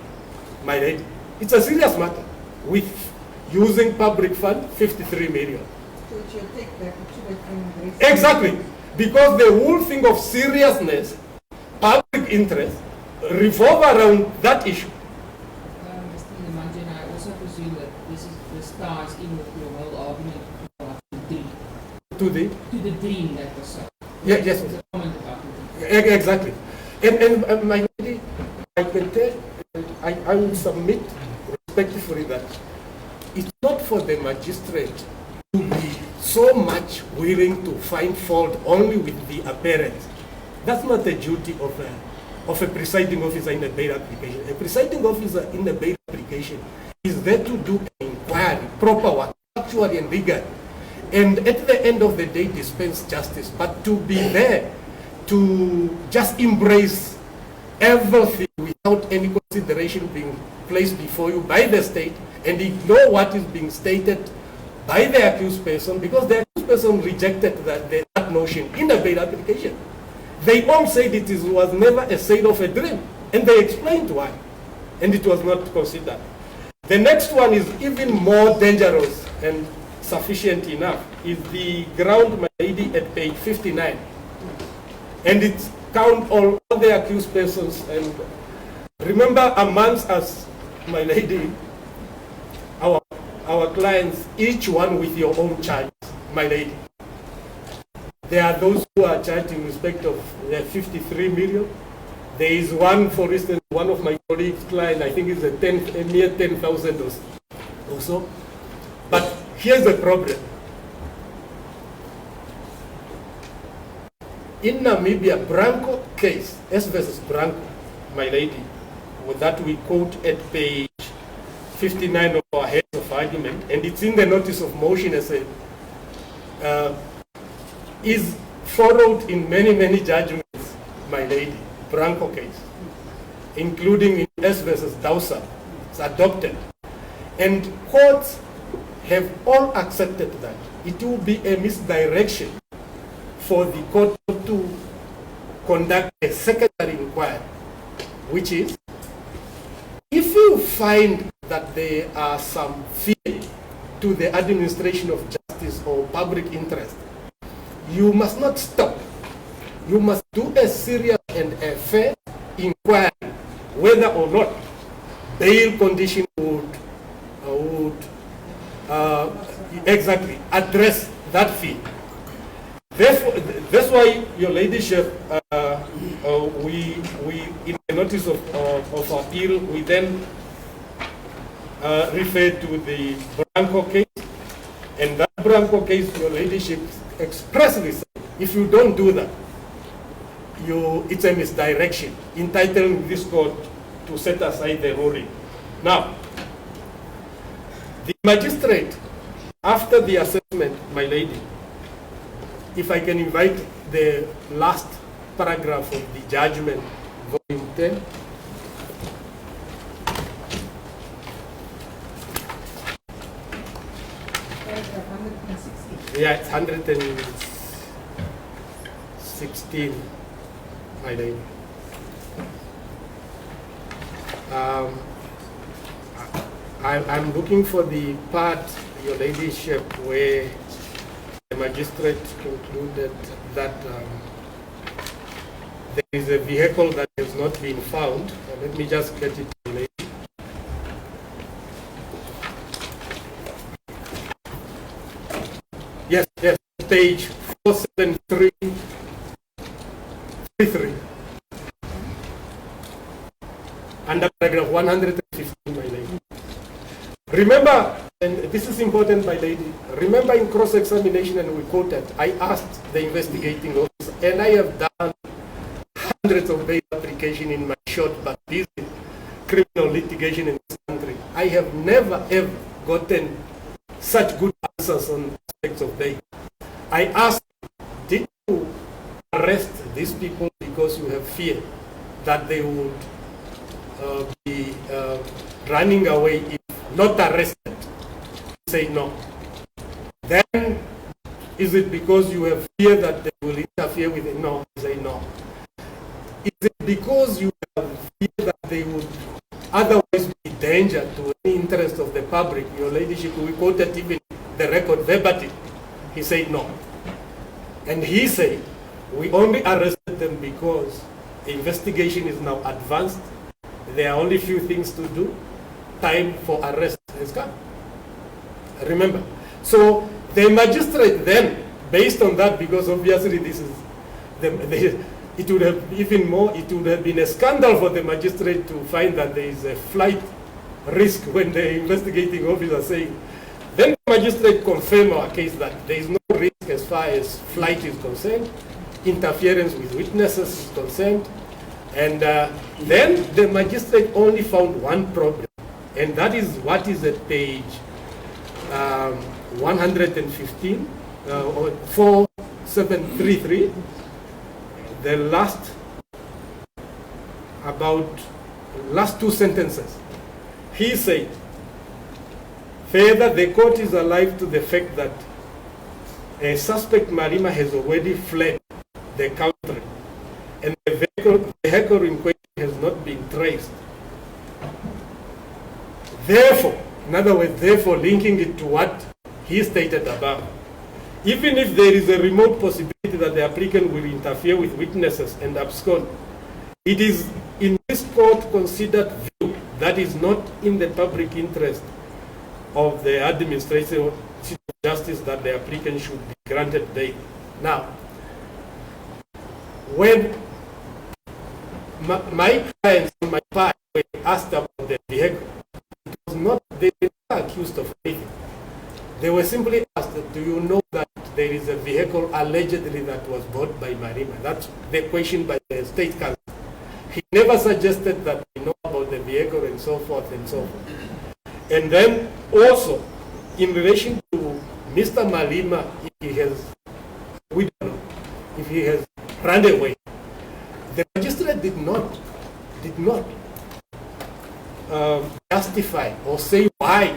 my lady. It's a serious matter with using public fund, 53 million.
So it should take back, it should have been
Exactly, because the whole thing of seriousness, public interest, revolve around that issue.
Mr. Nemanje, I also presume that this ties in with your whole argument about the dream.
To the
Dream that was sold.
Yeah, yes.
There was a comment about the dream.
Exactly. And my lady, I can tell, I will submit respectfully that it's not for the magistrate to be so much willing to find fault only with the apparent. That's not the duty of a presiding officer in a bail application. A presiding officer in a bail application is there to do an inquiry, proper one, actually and legal, and at the end of the day dispense justice. But to be there to just embrace everything without any consideration being placed before you by the state and ignore what is being stated by the accused person, because the accused person rejected that notion in a bail application. They all said it was never a sale of a dream, and they explained why, and it was not considered. The next one is even more dangerous and sufficient enough, is the ground, my lady, at page 59. And it count all the accused persons. And remember, amongst us, my lady, our clients, each one with your own charges, my lady. There are those who are charged in respect of the 53 million. There is one, for instance, one of my colleagues' client, I think is a near 10,000 or so. But here's the problem. In Namibia, Branco case, S versus Branco, my lady, with that we quote at page 59 of our heads of argument, and it's in the notice of motion as a, is followed in many, many judgments, my lady, Branco case, including in S versus Dausa. It's adopted. And courts have all accepted that. It will be a misdirection for the court to conduct a secondary inquiry, which is you find that there are some fear to the administration of justice or public interest, you must not stop. You must do a serious and a fair inquiry whether or not bail condition would exactly address that fear. Therefore, that's why, Your Ladyship, we in the notice of appeal, we then refer to the Branco case, and that Branco case, Your Ladyship, expressly said, if you don't do that, it's a misdirection, entitling this court to set aside the ruling. Now, the magistrate, after the assessment, my lady, if I can invite the last paragraph of the judgment, volume 10.
Paragraph 160.
Yeah, it's 116, my lady. I'm looking for the part, Your Ladyship, where the magistrate concluded that there is a vehicle that has not been found. Let me just get it, lady. Yes, page 473. Under paragraph 115, my lady. Remember, and this is important, my lady, remember in cross-examination, and we quoted, I asked the investigating officer, and I have done hundreds of bail applications in my short but busy criminal litigation in this country. I have never ever gotten such good answers on aspects of bail. I asked, did you arrest these people because you have fear that they would be running away if not arrested? Say no. Then, is it because you have fear that they will interfere with it? No. Say no. Is it because you have fear that they would otherwise be danger to any interest of the public? Your Ladyship, we quoted even the record verbatim. He said no. And he said, we only arrested them because the investigation is now advanced. There are only few things to do. Time for arrest has come. Remember. So the magistrate then, based on that, because obviously this is, it would have even more, it would have been a scandal for the magistrate to find that there is a flight risk when the investigating officer saying, then the magistrate confirmed our case that there is no risk as far as flight is concerned, interference with witnesses is concerned, and then the magistrate only found one problem, and that is what is at page 115, or 4733, the last two sentences. He said, further, the court is alive to the fact that a suspect Marima has already fled the country, and the vehicle in question has not been traced. Therefore, in other words, therefore linking it to what he stated above, even if there is a remote possibility that the applicant will interfere with witnesses and abscond, it is in this court considered view that is not in the public interest of the administration of justice that the applicant should be granted bail. Now, when my clients on my part were asked about the vehicle, it was not, they were not accused of anything. They were simply asked, do you know that there is a vehicle allegedly that was bought by Marima? That's the question by the state counsel. He never suggested that we know about the vehicle and so forth and so forth. And then also, in relation to Mr. Malima, if he has, we don't know, if he has run away, the magistrate did not justify or say why,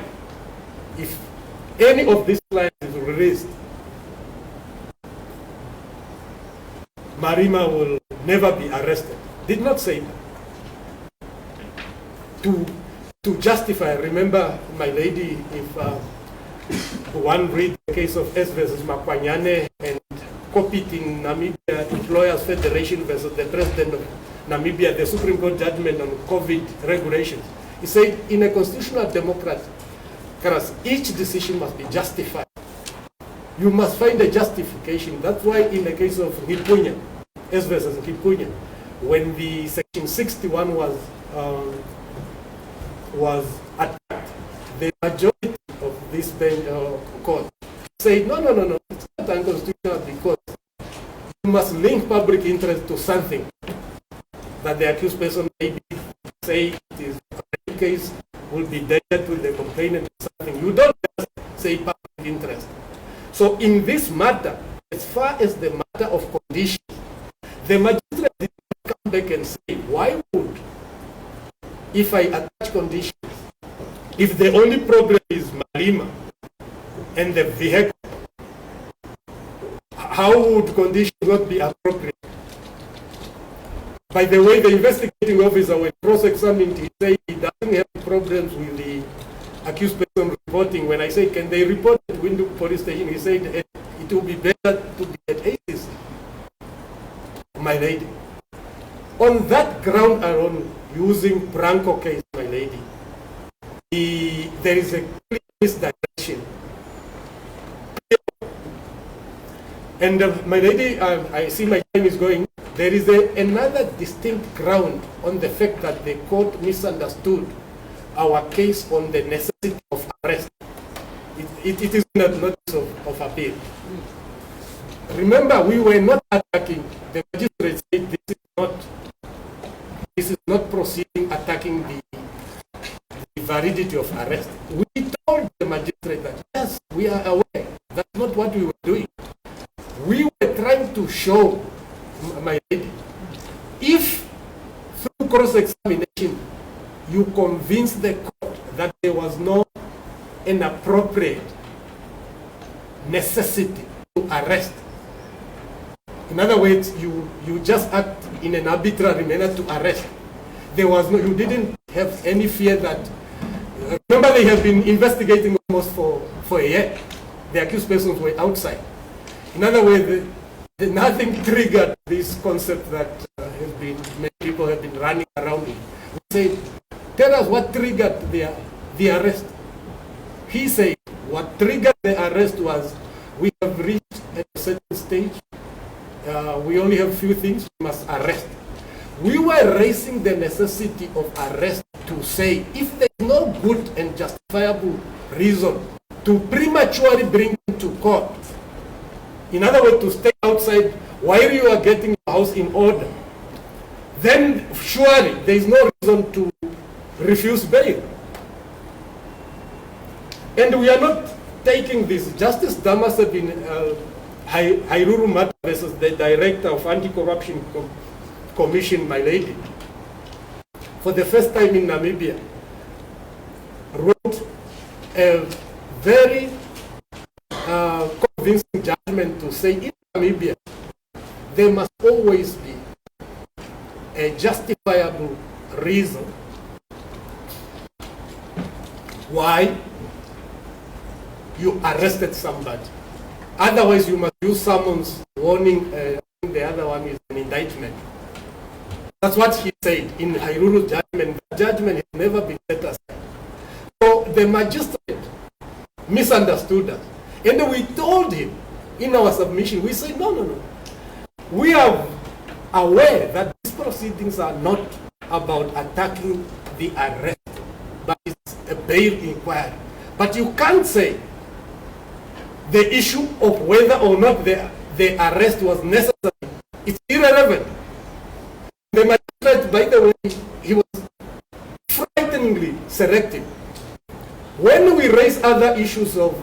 if any of these clients is released, Marima will never be arrested. Did not say that. To to justify. Remember, my lady, if one read the case of S versus Makwanyane and copied in Namibia Employers Federation versus the President of Namibia, the Supreme Court judgment on COVID regulations, he said in a constitutional democracy, each decision must be justified. You must find a justification. That's why in the case of Nipunya, S versus Nipunya, when the Section 61 was attacked, the majority of this court said, no, it's not unconstitutional because you must link public interest to something that the accused person maybe say it is a case will be dealt with the complainant or something. You don't just say public interest. So in this matter, as far as the matter of conditions, the magistrate did not come back and say, why would, if I attach conditions, if the only problem is Malima and the vehicle, how would conditions not be appropriate? By the way, the investigating officer, when cross-examined, he said he doesn't have problems with the accused person reporting. When I say, can they report at Windhoek police station, he said it will be better to be at ACC. My lady. On that ground alone, using Branco case, my lady, there is a clear misdirection. And my lady, I see my time is going. There is another distinct ground on the fact that the court misunderstood our case on the necessity of arrest. It is not notice of appeal. Remember, we were not attacking. The magistrate said this is not proceeding attacking the validity of arrest. We told the magistrate that yes, we are aware. That's not what we were doing. We were trying to show, my lady, if through cross-examination you convince the court that there was no inappropriate necessity to arrest. In other words, you just act in an arbitrary manner to arrest. There was no, you didn't have any fear that, remember they have been investigating almost for a year. The accused persons were outside. In other words, nothing triggered this concept that many people have been running around with. We said, tell us what triggered the arrest. He said, what triggered the arrest was, we have reached at a certain stage. We only have few things, we must arrest. We were raising the necessity of arrest to say, if there is no good and justifiable reason to prematurely bring him to court, in other words, to stay outside while you are getting your house in order, then surely there is no reason to refuse bail. And we are not taking this. Justice Damas has been Hairuru Mata versus the director of Anti-Corruption Commission, my lady, for the first time in Namibia, wrote a very convincing judgment to say in Namibia there must always be a justifiable reason why you arrested somebody. Otherwise you must use summons, warning, the other one is an indictment. That's what he said in Hairuru's judgment. The judgment has never been set aside. So the magistrate misunderstood us. And we told him in our submission, we said, no. We are aware that these proceedings are not about attacking the arrest, but it's a bail inquiry. But you can't say the issue of whether or not the arrest was necessary, it's irrelevant. The magistrate, by the way, he was frighteningly selective. When we raise other issues of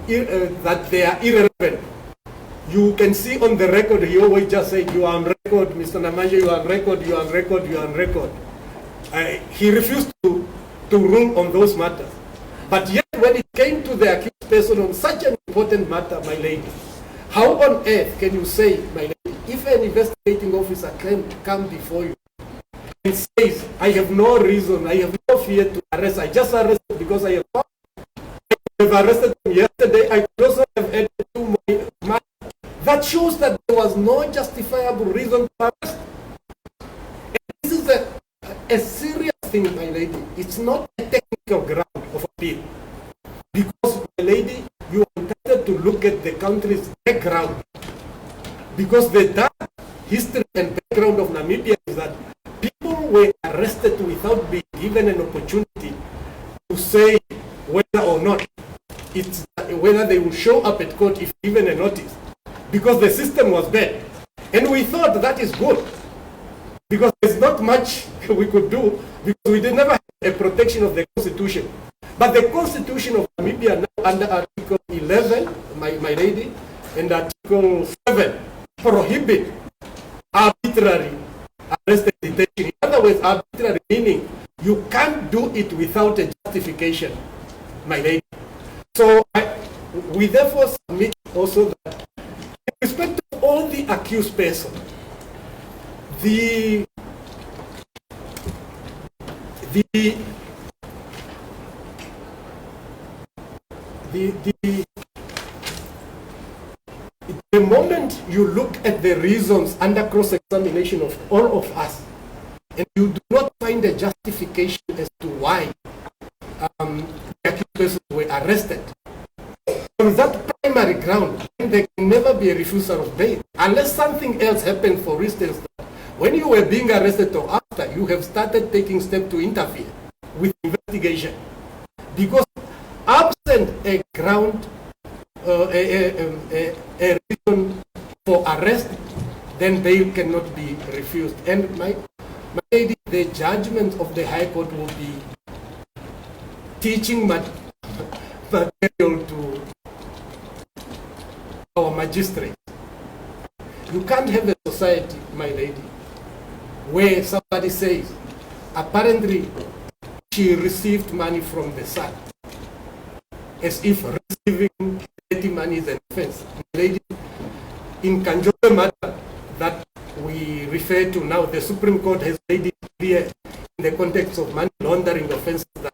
that they are irrelevant, you can see on the record, he always just said, you are on record, Mr. Namanja, you are on record, you are on record, you are on record. He refused to rule on those matters. But yet, when it came to the accused person on such an important matter, my lady, how on earth can you say, my lady, if an investigating officer can come before you and says, I have no reason, I have no fear to arrest, I just arrested because I have thought. I have arrested him yesterday, I could also have added 2 more. That shows that there was no justifiable reason to arrest. And this is a serious thing, my lady. It's not a technical ground of appeal. Because, my lady, you are entitled to look at the country's background. Because the dark history and background of Namibia is that people were arrested without being given an opportunity to say whether or not it's whether they will show up at court if given a notice. Because the system was bad. And we thought that is good. Because there's not much we could do because we did never have a protection of the Constitution. But the Constitution of Namibia now under Article 11, my lady, and Article 7 prohibit arbitrary arrest and detention. In other words, arbitrary meaning you can't do it without a justification, my lady. So we therefore submit also that in respect to all the accused persons, the moment you look at the reasons under cross-examination of all of us, and you do not find a justification as to why the accused persons were arrested, on that primary ground, there can never be a refusal of bail. Unless something else happened, for instance, when you were being arrested or after, you have started taking steps to interfere with investigation. Because absent a ground, a reason for arrest, then bail cannot be refused. And my lady, the judgment of the High Court will be teaching material to our magistrates. You can't have a society, my lady, where somebody says, apparently she received money from the son, as if receiving petty money is an offense. My lady, in Kanjobe matter that we refer to now, the Supreme Court has made it clear in the context of money laundering offenses that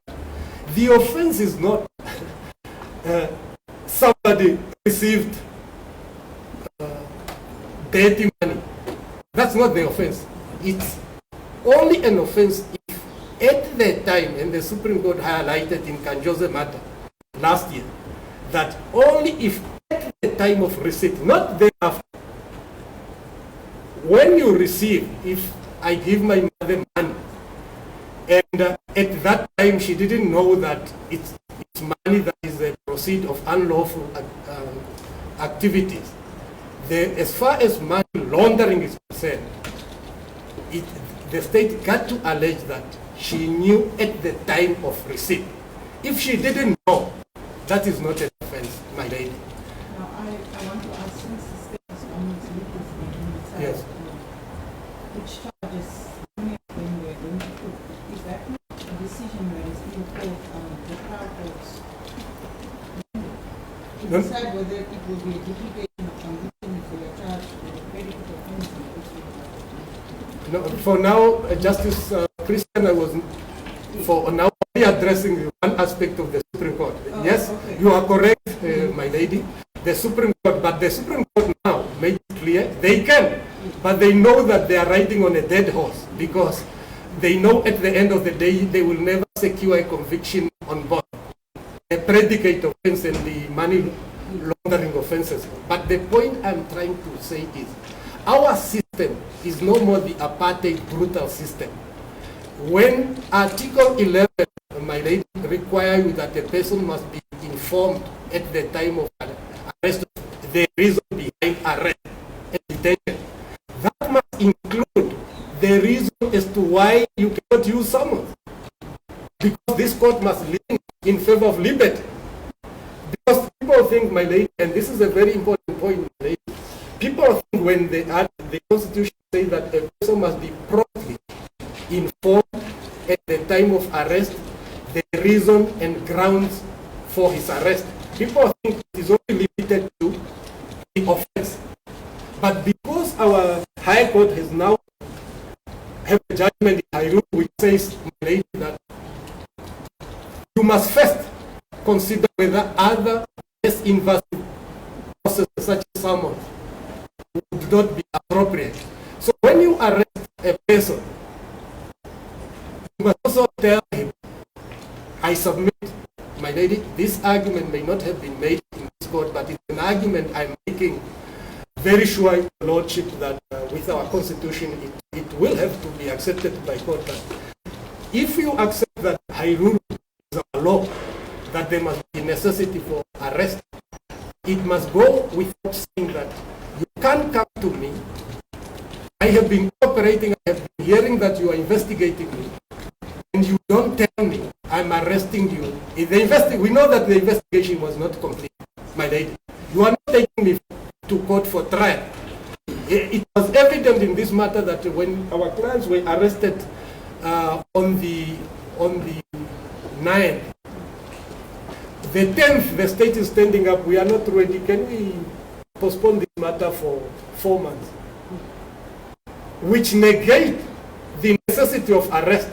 the offense is not somebody received dirty money. That's not the offense. It's only an offense if at the time, and the Supreme Court highlighted in Kanjoze matter last year, that only if at the time of receipt, not thereafter, when you receive, if I give my mother money, and at that time she didn't know that it's money that is a proceed of unlawful activities. As far as money laundering is concerned, the state got to allege that she knew at the time of receipt. If she didn't know, that is not an offense, my lady.
Now, I want to ask, since the state is going to look at the
Yes.
which charges many of them were going to put, is that not a decision that is being called the trial courts to
No.
decide whether it will be a duplication of conviction if they are charged with a predicate offense in which they are.
No, for now, Justice Christian, I was for now only addressing one aspect of the Supreme Court.
Oh,
yes,
okay.
you are correct, my lady. The Supreme Court, but the Supreme Court now made it clear they can, but they know that they are riding on a dead horse because they know at the end of the day they will never secure a conviction on both the predicate offense and the money laundering offenses. But the point I'm trying to say is our system is no more the apartheid brutal system. When Article 11, my lady, require you that the person must be informed at the time of arrest, the reason behind arrest and detention, that must include the reason as to why you cannot use summons. Because this court must lean in favor of liberty. Because people think, my lady, and this is a very important point, my lady, people think when the Constitution says that a person must be properly informed at the time of arrest, the reason and grounds for his arrest. People think it is only limited to the offense. But because our High Court has now have a judgment in Hairun which says, my lady, that you must first consider whether other less invasive processes such as summons would not be appropriate. So when you arrest a person, you must also tell him, I submit, my lady, this argument may not have been made in this court, but it's an argument I'm making very sure, Your Lordship, that with our Constitution, it will have to be accepted by court. But if you accept that Hairun is a law, that there must be necessity for arrest, it must go without saying that you can't come to me. I have been cooperating, I have been hearing that you are investigating me, and you don't tell me I'm arresting you. We know that the investigation was not complete, my lady. You are not taking me to court for trial. It was evident in this matter that when our clients were arrested on the 9th, the 10th, the state is standing up, we are not ready. Can we postpone this matter for 4 months? Which negate the necessity of arrest.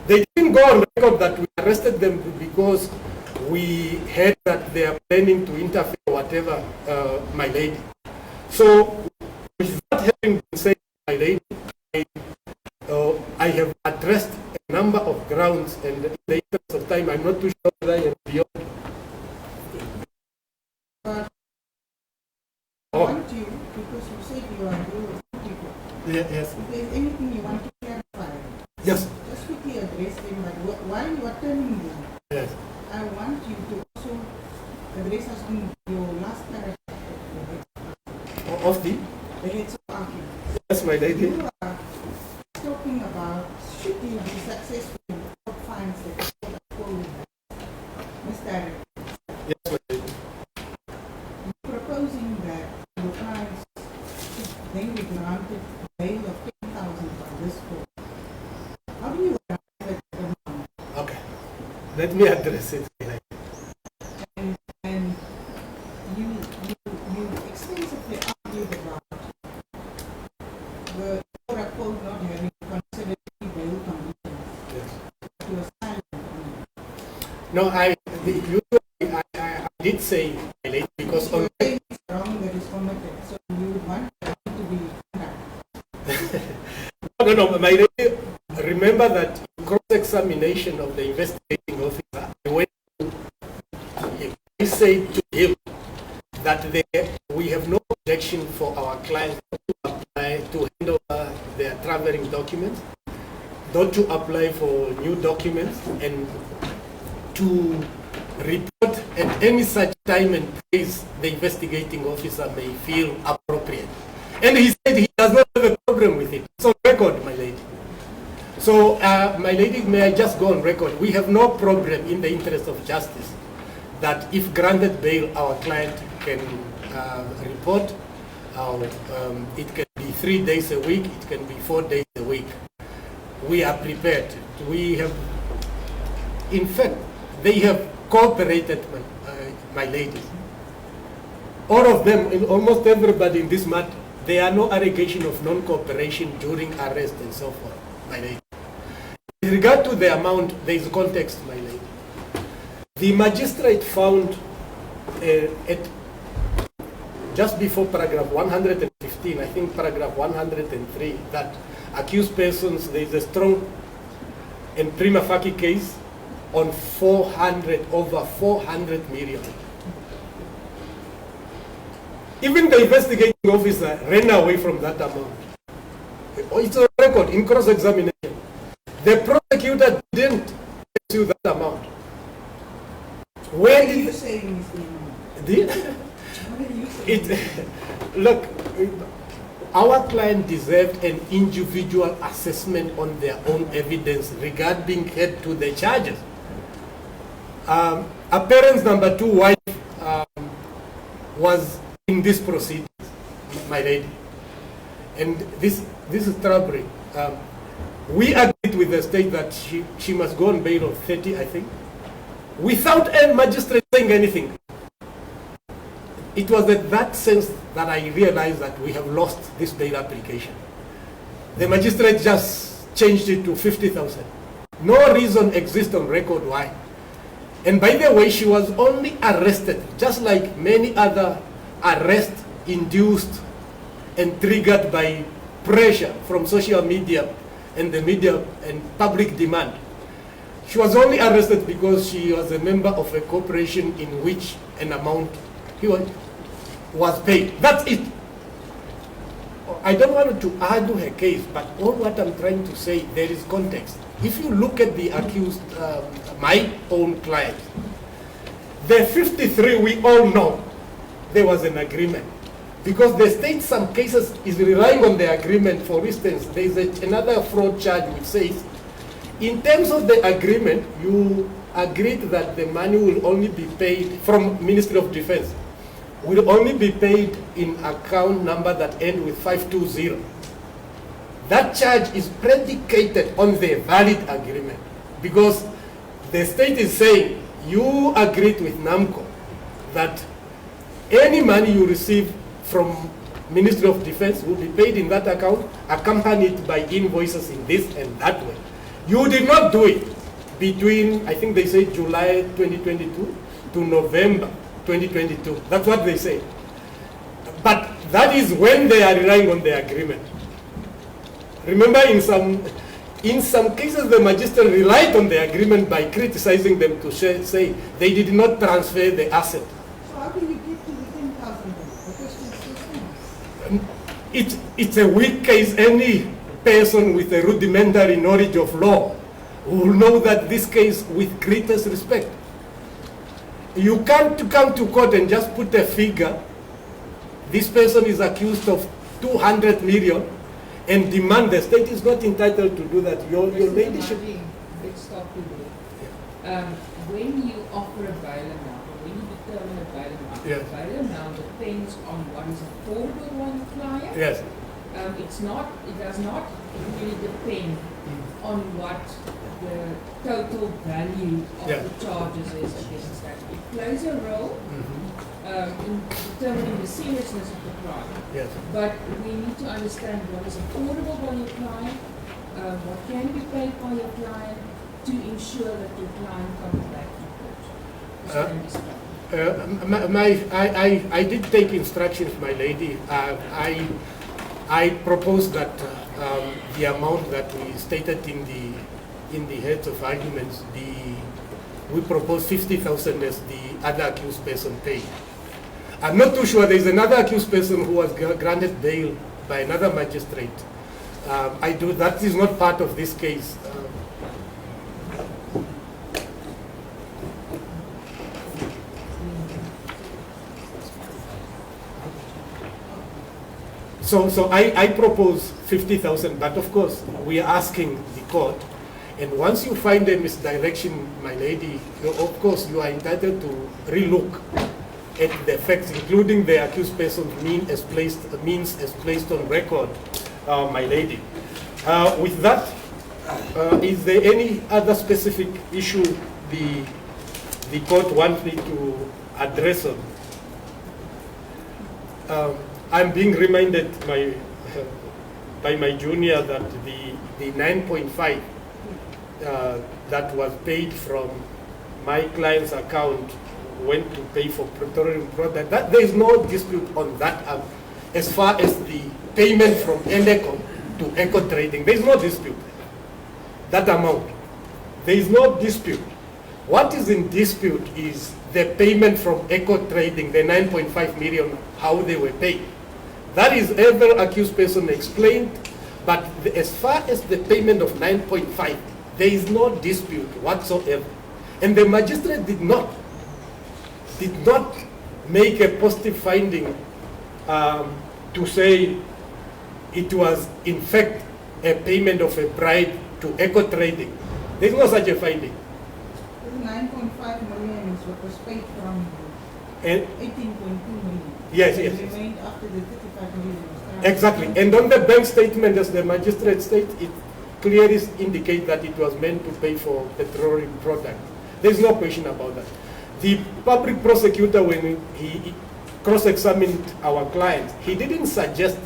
They didn't go on record that we arrested them because we heard that they are planning to interfere or whatever, my lady. So, with that having been said, my lady, I have addressed a number of grounds, and in the interest of time, I'm not too sure whether I am beyond.
I want you, because you said you are doing people.
Yes.
If there's anything you want to clarify,
Yes.
just quickly address them, but while you are telling them,
Yes.
I want you to also address us on your last paragraph
Of the?
heads of argument.
Yes, my lady.
You are talking about should you be successful in the court finds that the court are calling misdirect.
Yes, my lady.
You're proposing that your clients should then be granted bail of 10,000 by this court. How do you arrive at that amount?
Okay. Let me address it.
And you extensively argued about the court quote not having considered any bail conditions.
Yes.
You were silent on it.
No, I did say, my lady, because on
You're saying it's wrong that is committed, so you would want it to be done.
No, my lady, remember that in cross-examination of the investigating officer, I said to him that we have no objection for our clients to apply to hand over their traveling documents, not to apply for new documents, and to report at any such time and place the investigating officer may feel appropriate. And he said he does not have a problem with it. It's on record, my lady. So, my lady, may I just go on record? We have no problem in the interest of justice that if granted bail, our client can report. It can be 3 days a week, it can be 4 days a week. We are prepared. We have, in fact, they have cooperated, my ladies. All of them, almost everybody in this matter, there are no allegation of non-cooperation during arrest and so forth, my lady. With regard to the amount, there is context, my lady. The magistrate found just before paragraph 115, I think paragraph 103, that accused persons, there is a strong and prima facie case on over 400 million. Even the investigating officer ran away from that amount. It's on record in cross-examination. The prosecutor didn't pursue that amount. Where
What are
did
you saying is the amount? What are you saying?
Look, our client deserved an individual assessment on their own evidence regarding being held to the charges. Appearance number 2 wife was in this proceedings, my lady, and this is troubling. We agreed with the state that she must go on bail of 30, I think, without a magistrate saying anything. It was at that sense that I realized that we have lost this bail application. The magistrate just changed it to 50,000. No reason exists on record why. And by the way, she was only arrested, just like many other arrests induced and triggered by pressure from social media and the media and public demand. She was only arrested because she was a member of a corporation in which an amount was paid. That's it. I don't want to argue her case, but all what I'm trying to say, there is context. If you look at the accused, my own client, the 53, we all know there was an agreement. Because the state, some cases, is relying on the agreement. For instance, there is another fraud charge which says, in terms of the agreement, you agreed that the money will only be paid from Ministry of Defense, will only be paid in account number that end with 520. That charge is predicated on the valid agreement because the state is saying you agreed with Namcor that any money you receive from Ministry of Defense will be paid in that account, accompanied by invoices in this and that way. You did not do it between, I think they say July 2022 to November 2022. That's what they say. But that is when they are relying on the agreement. Remember, in some cases, the magistrate relied on the agreement by criticizing them to say they did not transfer the asset.
So how can you get to the 10,000? The question still stands.
It's a weak case. Any person with a rudimentary knowledge of law will know that this case with greatest respect. You can't come to court and just put a figure. This person is accused of 200 million and demand. The state is not entitled to do that. Your ladyship.
Let's stop you there. When you offer a bail amount, or when you determine a bail amount,
Yes.
the bail amount depends on what is affordable on the client.
Yes.
It does not really depend on what the total value of
Yeah.
the charges is against the state. It plays a role in determining the seriousness of the crime.
Yes.
But we need to understand what is affordable by your client, what can be paid by your client to ensure that your client comes back to court. This can be stopped.
I did take instructions, my lady. I proposed that the amount that we stated in the heads of arguments, we propose 50,000 as the other accused person paid. I'm not too sure. There's another accused person who was granted bail by another magistrate. That is not part of this case. So I propose 50,000, but of course we are asking the court, and once you find a misdirection, my lady, of course you are entitled to relook at the facts, including the accused person's means as placed on record, my lady. With that, is there any other specific issue the court wants me to address on? I'm being reminded by my junior that the 9.5 that was paid from my client's account went to pay for petroleum product. There is no dispute on that. As far as the payment from Elecom to Eco Trading, there is no dispute. That amount, there is no dispute. What is in dispute is the payment from Eco Trading, the 9.5 million, how they were paid. That is every accused person explained, but as far as the payment of 9.5, there is no dispute whatsoever. And the magistrate did not make a positive finding to say it was in fact a payment of a bribe to Eco Trading. There is no such a finding.
The 9.5 million is what was paid from
And
18.2 million.
Yes,
It
yes.
remained after the 35 million was transferred.
exactly. And on the bank statement, as the magistrate states, it clearly indicates that it was meant to pay for petroleum product. There is no question about that. The public prosecutor, when he cross-examined our client, he didn't suggest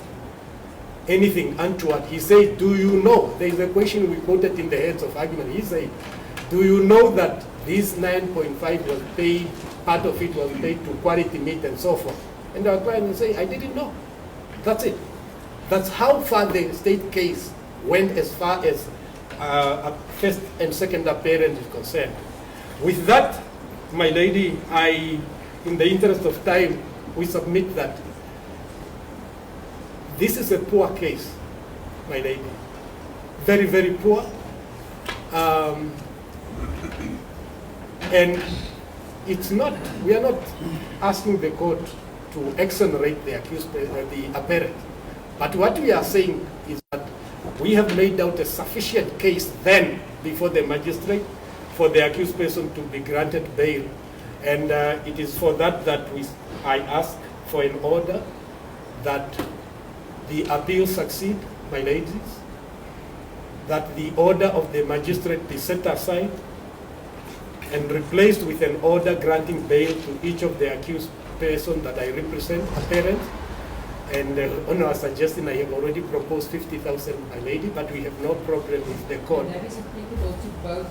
anything untoward. He said, do you know, there is a question we quoted in the heads of argument. He said, do you know that this 9.5 was paid, part of it was paid to quality meat and so forth? And our client will say, I didn't know. That's it. That's how far the state case went as far as a first and second appearance is concerned. With that, my lady, in the interest of time, we submit that this is a poor case, my lady. Very, very poor. And it's not, we are not asking the court to exonerate the accused, the apparent. But what we are saying is that we have made out a sufficient case then before the magistrate for the accused person to be granted bail. And it is for that that I ask for an order that the appeal succeed, my ladies, that the order of the magistrate be set aside and replaced with an order granting bail to each of the accused person that I represent, apparent. And on our suggestion, I have already proposed 50,000, my lady, but we have no problem with the court.
And that is applicable to both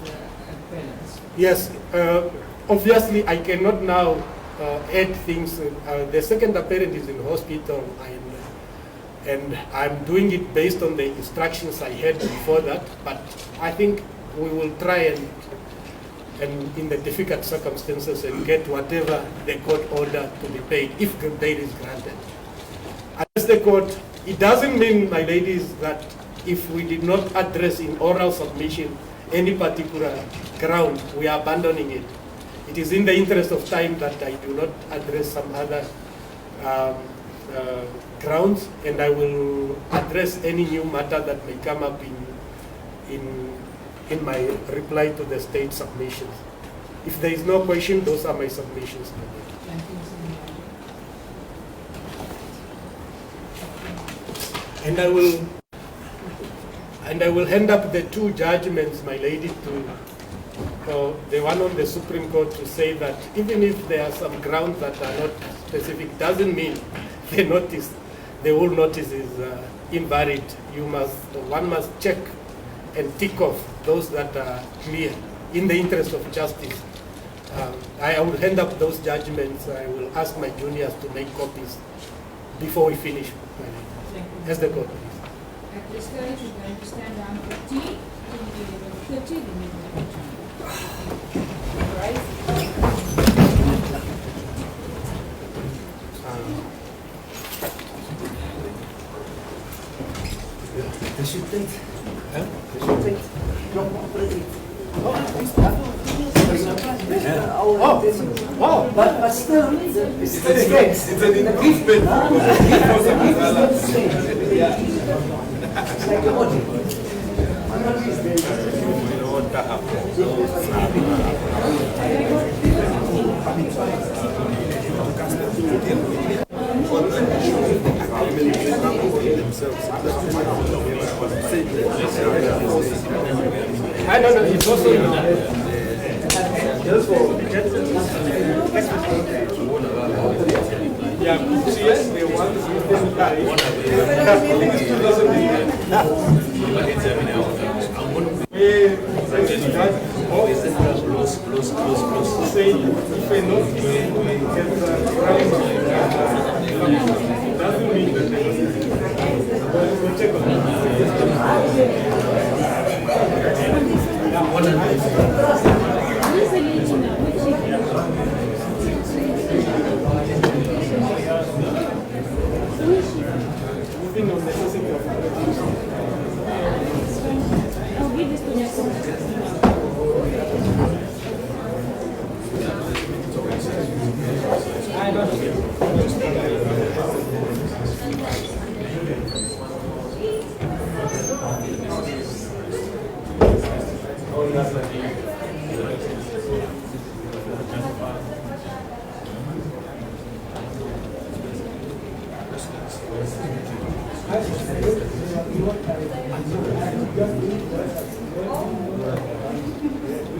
the appellants?
Yes, obviously I cannot now add things. The second apparent is in hospital, and I'm doing it based on the instructions I had before that, but I think we will try and in the difficult circumstances and get whatever the court order to be paid, if the bail is granted. As the court, it doesn't mean, my ladies, that if we did not address in oral submission any particular ground, we are abandoning it. It is in the interest of time that I do not address some other grounds, and I will address any new matter that may come up in my reply to the state submissions. If there is no question, those are my submissions. And I will hand up the two judgments, my lady, to the one on the Supreme Court to say that even if there are some grounds that are not specific, doesn't mean the whole notice is invalid. One must check and tick off those that are clear in the interest of justice. I will hand up those judgments. I will ask my juniors to make copies before we finish. As the court, please.
At this stage, we're going to stand down for tea. 11:30, then we will right.
They should think.
Huh?
They should think.
But still,
It's an improvement.
it's like the audit.
I don't know, it's also yeah, yes, they want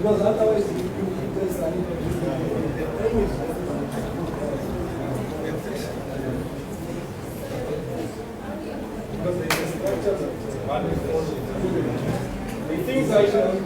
Because otherwise you just
because there's a structure that one before the things I should